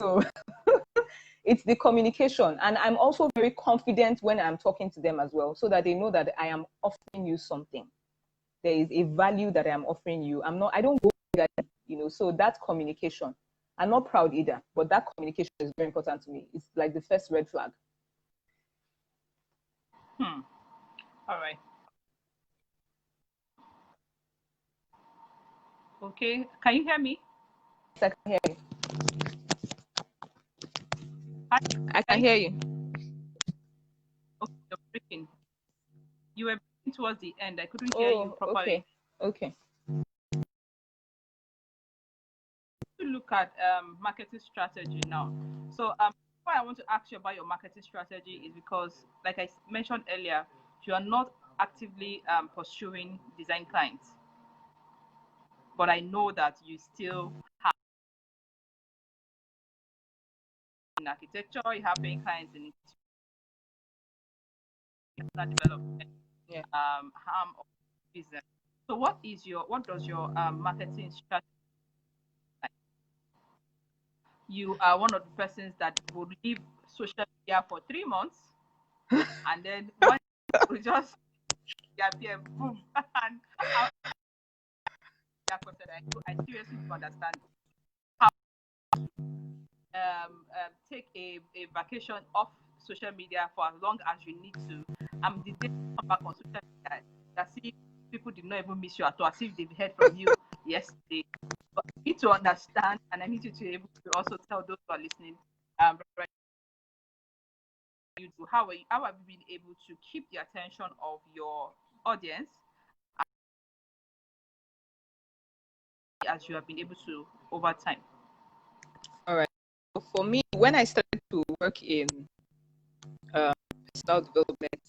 So it's the communication. And I'm also very confident when I'm talking to them as well, so that they know that I am offering you something. There is a value that I am offering you. I don't go that, so that communication. I'm not proud either, but that communication is very important to me. It's like the first red flag. All right. Okay. Can you hear me? Yes, I can hear you. I can hear you. Okay, you're breaking. You were breaking towards the end. I couldn't hear you properly. Okay. To look at marketing strategy now. So why I want to ask you about your marketing strategy is because, like I mentioned earlier, you are not actively pursuing design clients, but I know that you still have in architecture, you have paying clients in development, arm of business. So what does your marketing strategy like? You are one of the persons that will leave social media for 3 months and then one will just appear, boom, and I seriously don't understand how take a vacation off social media for as long as you need to. The day you come back on social media, as if people did not even miss you at all, as if they've heard from you yesterday. But I need to understand, and I need you to be able to also tell those who are listening, how have you been able to keep the attention of your audience as you have been able to over time? All right. So for me, when I started to work in personal development,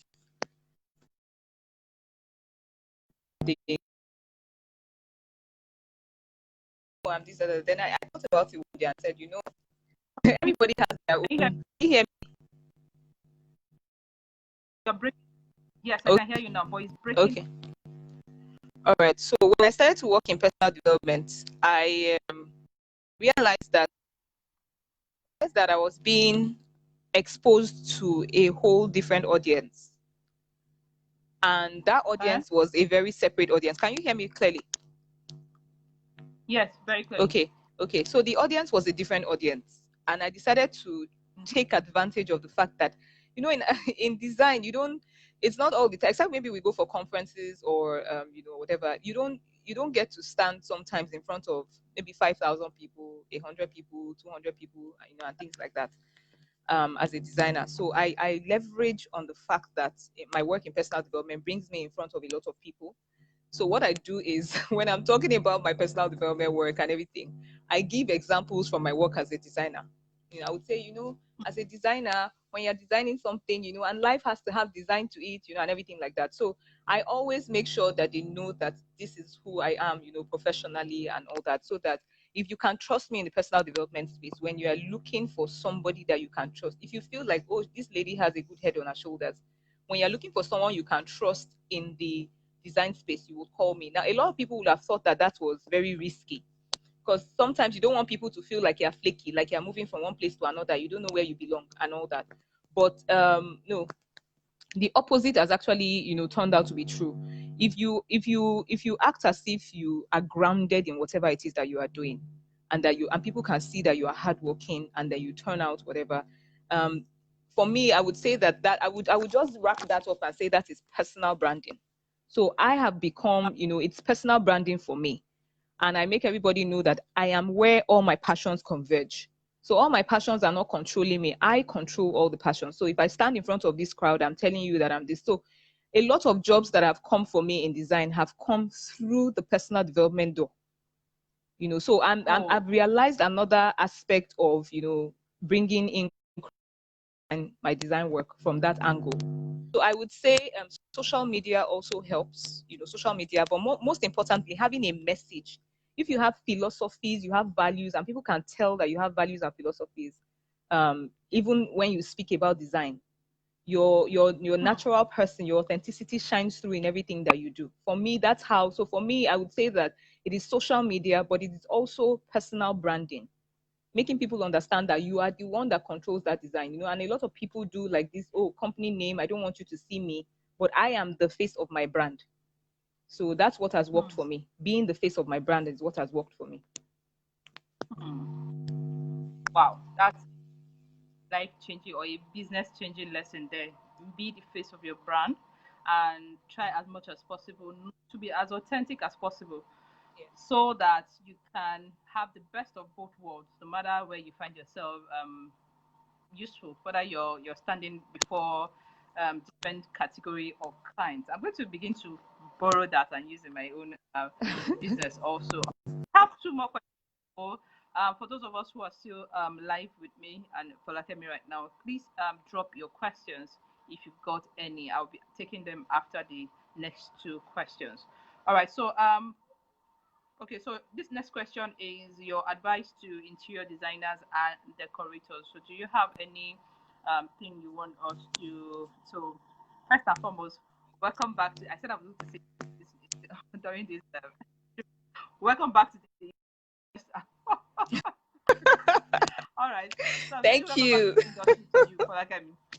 the I'm this, other. Then I thought about it one day and said, you know, everybody has their own. Can you hear me? You're breaking. Yes, I Okay. can hear you now, but it's breaking. Okay. All right. So when I started to work in personal development, I realized that I was being exposed to a whole different audience, and that audience was a very separate audience. Can you hear me clearly? Yes, very clearly. Okay. So the audience was a different audience, and I decided to take advantage of the fact that, you know, in in design, it's not all the time, except maybe we go for conferences or whatever. You don't get to stand sometimes in front of maybe 5,000 people, 100 people, 200 people, and things like that. As a designer, so I leverage on the fact that my work in personal development brings me in front of a lot of people. So what I do is when I'm talking about my personal development work and everything, I give examples from my work as a designer. I would say, as a designer, when you're designing something, and life has to have design to it, and everything like that. So I always make sure that they know that this is who I am, professionally and all that, so that if you can trust me in the personal development space, when you are looking for somebody that you can trust, if you feel like, oh, this lady has a good head on her shoulders, when you're looking for someone you can trust in the design space, you will call me. Now, a lot of people would have thought that that was very risky, because sometimes you don't want people to feel like you're flaky, like you're moving from one place to another, you don't know where you belong and all that. But no, the opposite has actually, turned out to be true. If you act as if you are grounded in whatever it is that you are doing, and people can see that you are hardworking and that you turn out whatever, for me, I would say that I would just wrap that up and say that is personal branding. So I have become, it's personal branding for me. And I make everybody know that I am where all my passions converge. So all my passions are not controlling me. I control all the passions. So if I stand in front of this crowd, I'm telling you that I'm this. So a lot of jobs that have come for me in design have come through the personal development door. So I've realized another aspect of, bringing in my design work from that angle. So I would say social media also helps, social media, but most importantly, having a message. If you have philosophies, you have values, and people can tell that you have values and philosophies, even when you speak about design, your natural person, your authenticity shines through in everything that you do. For me, that's how. So for me, I would say that it is social media, but it is also personal branding, making people understand that you are the one that controls that design, and a lot of people do like this, oh, company name, I don't want you to see me, but I am the face of my brand. So that's what has worked for me. Being the face of my brand is what has worked for me. Wow, that's life-changing or a business-changing lesson there. Be the face of your brand and try as much as possible to be as authentic as possible, so that you can have the best of both worlds, no matter where you find yourself useful, whether you're standing before different category of clients. I'm going to begin to borrow that and use in my own business also. I have two more questions. For those of us who are still live with me and Folakemi right now, please drop your questions if you've got any. I'll be taking them after the next two questions. All right, so okay, so this next question is your advice to interior designers and decorators. So do you have any thing you want us to? So first and foremost, welcome back to. I said I'm going to say this during this. Welcome back to the. All right. So Thank you.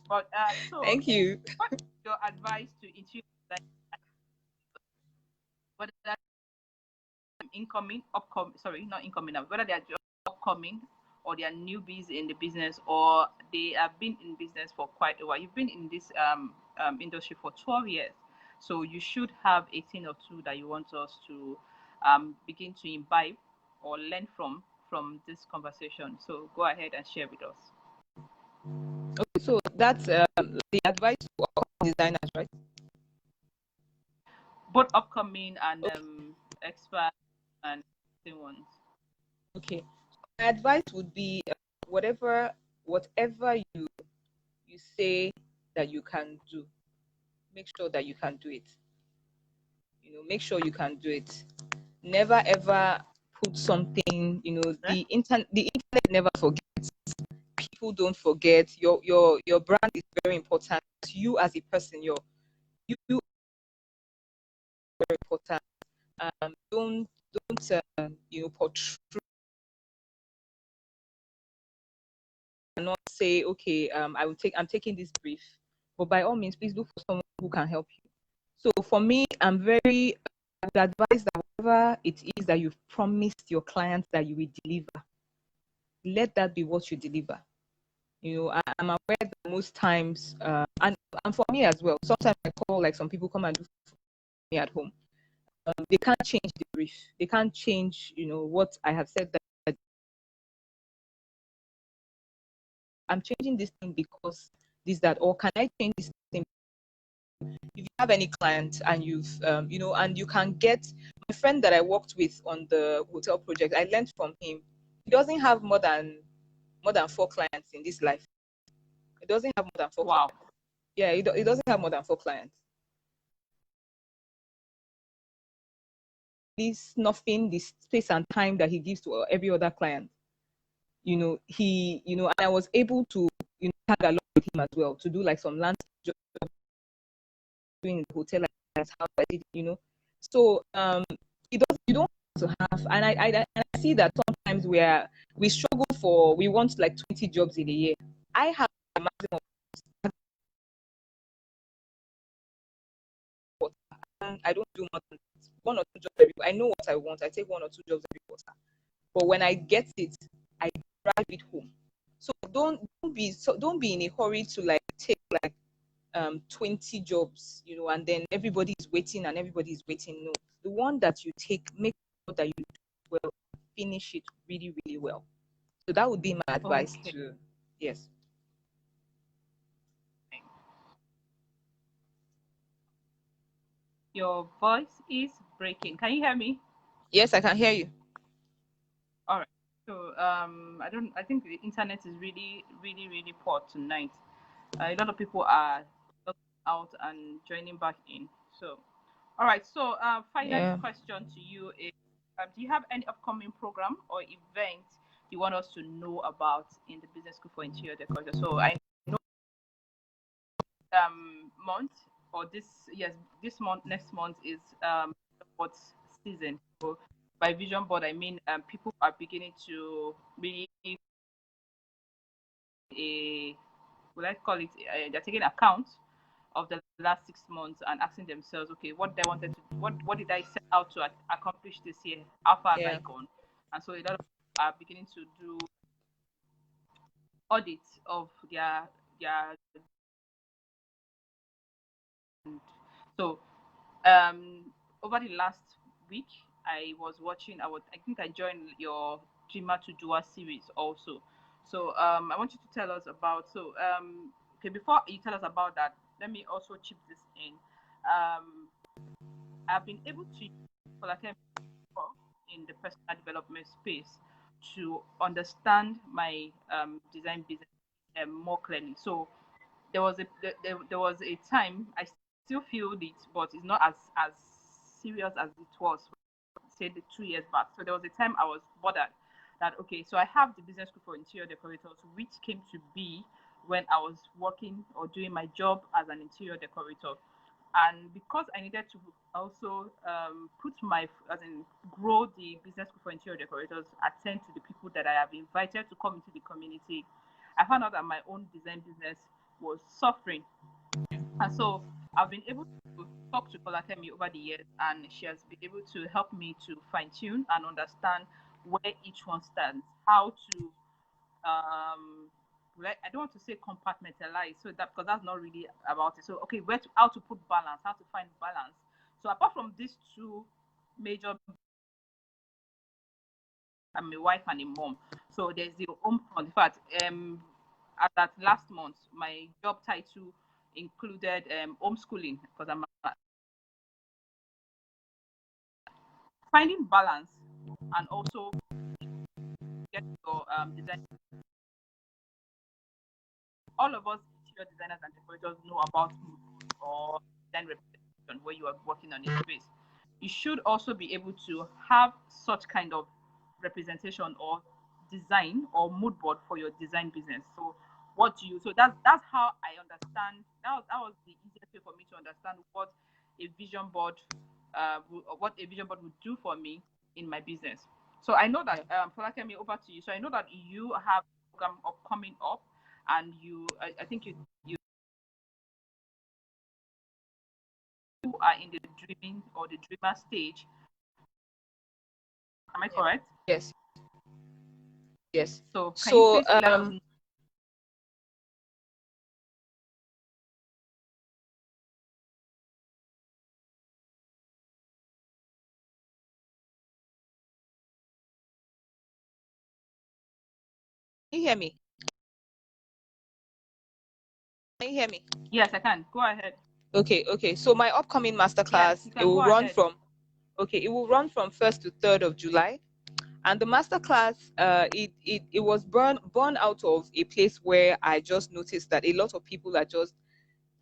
But so Thank you. what's your advice to interior designers? Whether that's incoming, upcoming, sorry, not incoming now, whether they are just upcoming or they are newbies in the business or they have been in business for quite a while. You've been in this industry for 12 years. So you should have a thing or two that you want us to begin to imbibe or learn from this conversation. So go ahead and share with us. Okay, so that's the advice to all designers, right? Both upcoming and Okay. expert and new ones. Okay. My advice would be whatever you say that you can do, make sure that you can do it. Make sure you can do it. Never ever put something, the internet never forgets. People don't forget. Your brand is very important. You as a person, you are very important. Don't portray, and not say, okay, I'm taking this brief, but by all means, please look for someone who can help you. So for me, I would advise that whatever it is that you've promised your clients that you will deliver, let that be what you deliver. I'm aware that most times, and for me as well, sometimes I call, like, some people come and do for me at home. They can't change the brief. They can't change, what I have said, that I'm changing this thing because this, that, or can I change this thing? If you have any client and and you can get, my friend that I worked with on the hotel project, I learned from him. He doesn't have more than 4 clients in this life. He doesn't have more than 4 Wow. clients. Yeah, he doesn't have more than 4 clients. This nothing, this space and time that he gives to every other client. And I was able to, tag along with him as well to do like some land job doing in the hotel, like that house I did, So you don't have to have, and I see that sometimes we struggle we want like 20 jobs in a year. I have a maximum. I don't do more than 1 or 2 jobs every. I know what I want. I take 1 or 2 jobs every quarter. But when I get it, I drive it home. So don't be in a hurry to like take like 20 jobs, and then everybody is waiting. No, the one that you take, make sure that you do well, finish it really, really well. So that would be my advice to, yes. Your voice is breaking. Can you hear me? Yes, I can hear you. All right. So I think the internet is really, really, really poor tonight. A lot of people are out and joining back in. So, all right. So, final question to you is: do you have any upcoming program or event you want us to know about in the Business School for Interior Decorators? So I know month or this month, next month is board season. So by vision board, I mean people are beginning to really will I call it they're taking account of the last 6 months and asking themselves, okay, what they wanted to what did I set out to accomplish this year? How far have I gone? And so a lot of people are beginning to do audits of their so over the last week I was watching I think I joined your Dreamer to Doer series also. So I want you to tell us about okay, before you tell us about that, let me also chip this in. I've been able to use Folakemi in the personal development space to understand my design business more clearly. So there was a time I still feel it, but it's not as serious as it was, say, the 2 years back. So there was a time I was bothered that okay, so I have the Business School for Interior Decorators, which came to be when I was working or doing my job as an interior decorator. And because I needed to also grow the Business School for Interior Decorators, attend to the people that I have invited to come into the community, I found out that my own design business was suffering. And so I've been able to talk to Folakemi over the years, and she has been able to help me to fine tune and understand where each one stands, how to I don't want to say compartmentalize, so that because that's not really about it. So okay, how to put balance, how to find balance. So apart from these two major, I'm a wife and a mom. So there's the home front. In fact, at that last month, my job title included homeschooling because I'm finding balance and also get your design. All of us interior designers and decorators know about mood or design representation where you are working on a space. You should also be able to have such kind of representation or design or mood board for your design business. So what do you, so that's how I understand, that was the easiest way for me to understand what a vision board would do for me in my business. So I know that Folakemi, over to you. So I know that you have a program coming up, and I think you are in the dreaming or the dreamer stage. Am I correct? Yes. Yes. So can you please let us know? Can you hear me? Can you hear me? Yes, I can. Go ahead. Okay. So my upcoming masterclass, it will run from 1st to 3rd of July. And the masterclass, it was born out of a place where I just noticed that a lot of people are just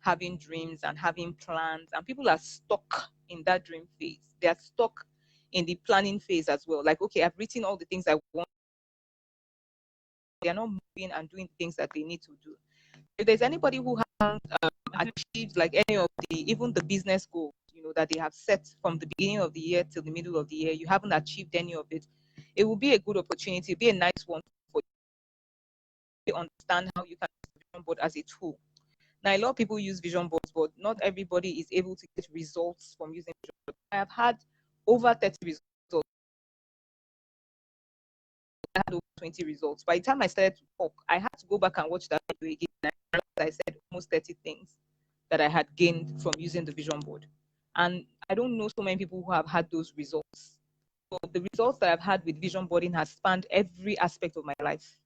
having dreams and having plans, and people are stuck in that dream phase. They are stuck in the planning phase as well. Like, okay, I've written all the things I want. They are not moving and doing things that they need to do. If there's anybody who hasn't achieved like any of even the business goals, that they have set from the beginning of the year till the middle of the year, you haven't achieved any of it, it will be a good opportunity, be a nice one for you to understand how you can use vision board as a tool. Now, a lot of people use vision boards, but not everybody is able to get results from using vision boards. I have had over 30 results. I had over 20 results. By the time I started to talk, I had to go back and watch that video again. I said almost 30 things that I had gained from using the vision board. And I don't know so many people who have had those results. So the results that I've had with vision boarding has spanned every aspect of my life.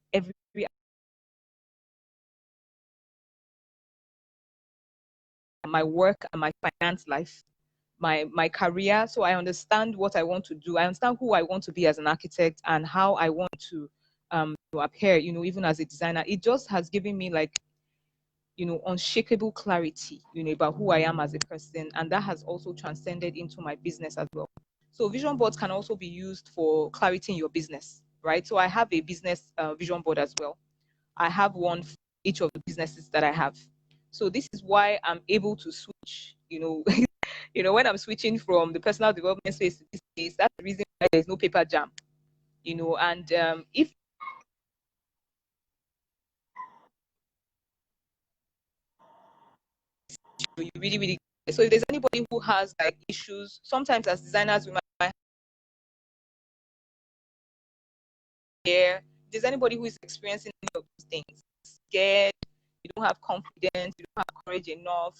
My work and my finance life, my career. So I understand what I want to do. I understand who I want to be as an architect and how I want to appear, even as a designer. It just has given me like, unshakable clarity, about who I am as a person. And that has also transcended into my business as well. So vision boards can also be used for clarity in your business, right? So I have a business vision board as well. I have one for each of the businesses that I have. So this is why I'm able to switch, when I'm switching from the personal development space to this space, that's the reason why there's no paper jam, and if you really, really, so if there's anybody who has like issues, sometimes as designers, we might hear, if there's anybody who is experiencing any of those things, scared, you don't have confidence, you don't have courage enough,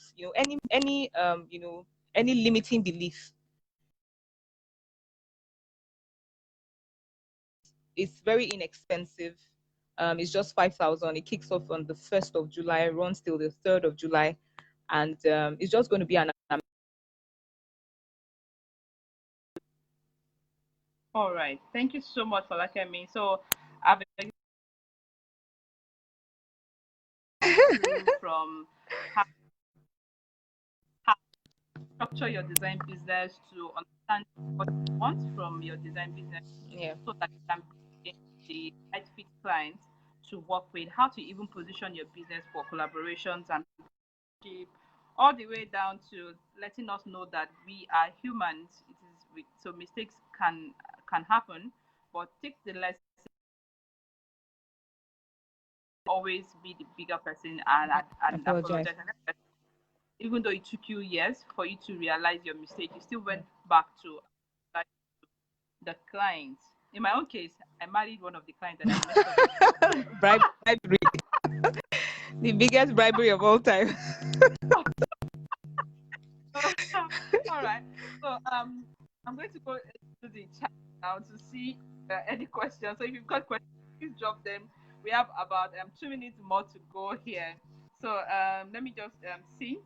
any limiting belief, it's very inexpensive. It's just 5,000. It kicks off on the 1st of July, runs till the 3rd of July, and it's just going to be an. All right. Thank you so much for letting me. So I've been from how structure your design business to understand what you want from your design business, Yeah. so that you can bring the right fit clients to work with, how to even position your business for collaborations and all the way down to letting us know that we are humans. So mistakes can happen, but take the lesson, always be the bigger person and apologize. Even though it took you years for you to realize your mistake, you still went back to the client. In my own case, I married one of the clients that I messed up. Bribery. The biggest bribery of all time. All right. So I'm going to go to the chat now to see any questions. So if you've got questions, please drop them. We have about 2 minutes more to go here. So let me just see.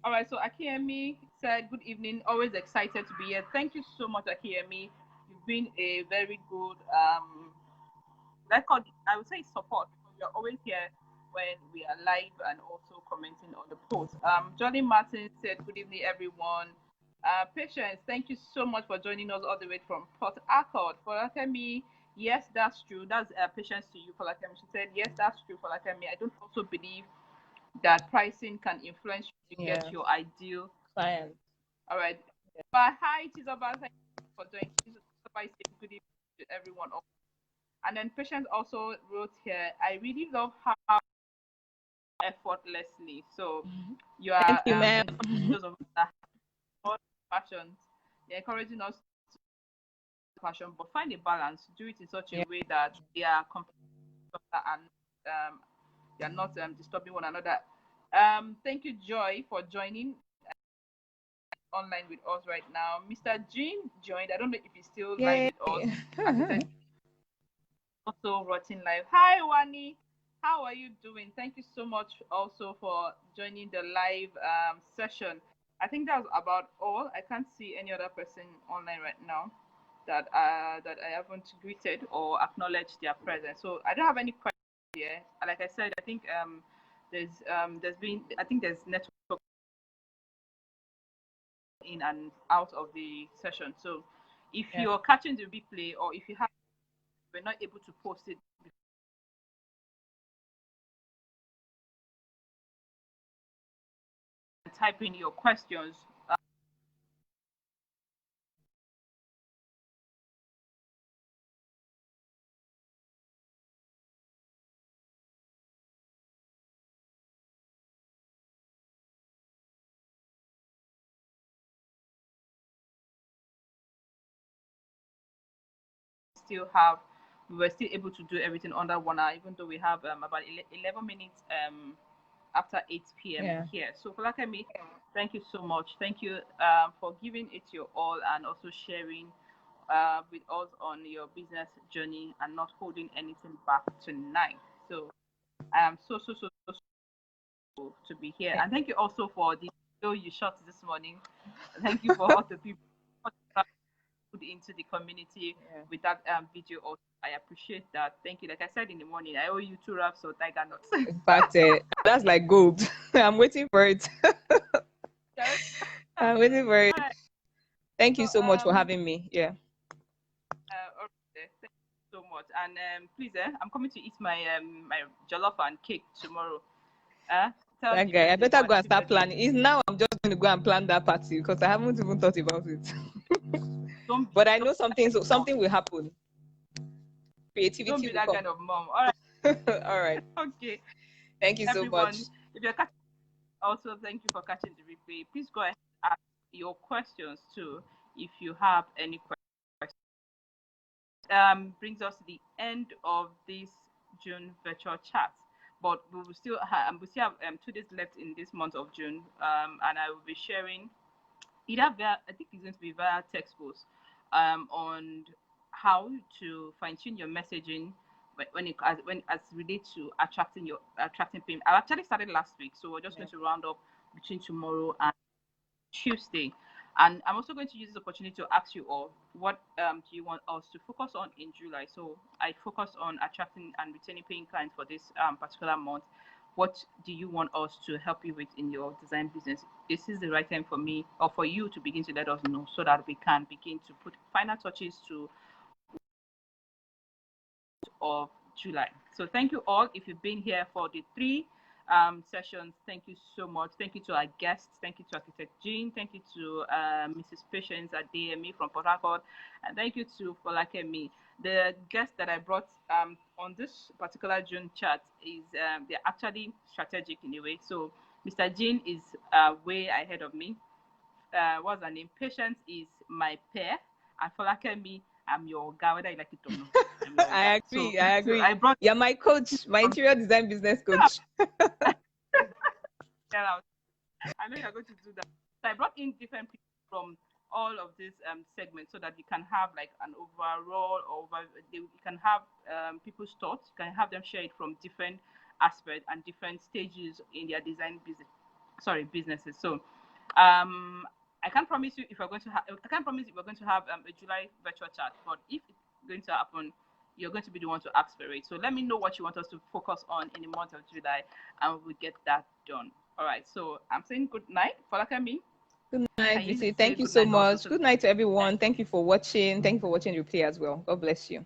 All right. So Akiyemi said, "Good evening. Always excited to be here. Thank you so much, Akiyemi. You've been a very good record. I would say support, because you're always here when we are live and also commenting on the post." Johnny Martin said, "Good evening, everyone. Patience, thank you so much for joining us all the way from Port Harcourt. Folakemi, yes, that's true. That's patience to you, Folakemi. She said, yes, that's true, Folakemi. I don't also believe that pricing can influence you to get Yeah. your ideal. Client. All right. But hi, Tizoba, thank you for joining. Tizoba is saying good evening to everyone. And then Patience also wrote here, I really love how effortlessly. So you Thank are you, ma'am. those of us that have passions. You're encouraging us passion, but find a balance. Do it in such a Yeah. way that they are complementary and they are not disturbing one another. Thank you, Joy, for joining online with us right now. Mr. Jean joined. I don't know if he's still live Yay. with us. As he said, also watching live. Hi, Wani. How are you doing? Thank you so much also for joining the live session. I think that's about all. I can't see any other person online right now that I haven't greeted or acknowledged their presence. So I don't have any questions here. Like I said, I think there's network in and out of the session. So if Yeah. you're catching the replay or if you have we're not able to post it, type in your questions. Still have we were still able to do everything under 1 hour, even though we have about 11 minutes after 8 p.m. Yeah. here. So Folakemi, thank you so much. Thank you for giving it your all and also sharing with us on your business journey and not holding anything back tonight. So I am so to be here. And thank you also for the video you shot this morning. Thank you for all the people put into the community with that video also. I appreciate that. Thank you. Like I said in the morning, I owe you 2 wraps or tiger nuts. In fact, that's like gold. I'm waiting for it. Yes. I'm waiting for it. Right. Thank you So so much for having me. Yeah. okay. Thank you so much. And please, I'm coming to eat my jollof and cake tomorrow. Tell That the guy, I birthday better boy, go and happy start birthday. planning. It's now I'm just going to go and plan that party because I haven't even thought about it. But I know something will happen. Don't Creativity be will that come. kind of mom. All right. All right. Okay. Thank you so much. Everyone, if you're catching, also thank you for catching the replay. Please go ahead and ask your questions too if you have any questions. Brings us to the end of this June virtual chat. But we still have 2 days left in this month of June, and I will be sharing either via I think it's going to be via text post on how to fine tune your messaging when as relates to attracting payment. I actually started last week, so we're just going to round up between tomorrow and Tuesday. And I'm also going to use this opportunity to ask you all, what do you want us to focus on in July? So I focus on attracting and retaining paying clients for this particular month. What do you want us to help you with in your design business? This is the right time for me or for you to begin to let us know so that we can begin to put final touches to of July. So thank you all. If you've been here for the 3 sessions, thank you so much. Thank you to our guests. Thank you to Architect Jean. Thank you to Mrs. Patience at DME from Port Harcourt. And thank you to Folakemi. The guests that I brought on this particular June chat is they're actually strategic in a way. So Mr. Jean is way ahead of me. What's her name? Patience is my pair. And Folakemi, I'm your guy, whether you like it or not. I agree. So, I agree. I brought You're my coach, my interior design business coach. out. I know you're going to do that. So I brought in different people from all of these segments so that you can have like an overall you can have people's thoughts, you can have them share it from different aspects and different stages in their design businesses. So I can't promise you if we're going to have I can't promise if we're going to have a July virtual chat, but if it's going to happen, you're going to be the one to ask for it. So let me know what you want us to focus on in the month of July, and we'll get that done. All right. So I'm saying good night, Folakemi. Good night, Can you Visi. say Thank you good so night also much. to Good the night to people? everyone. Thank you for watching. Thank you for watching the replay as well. God bless you.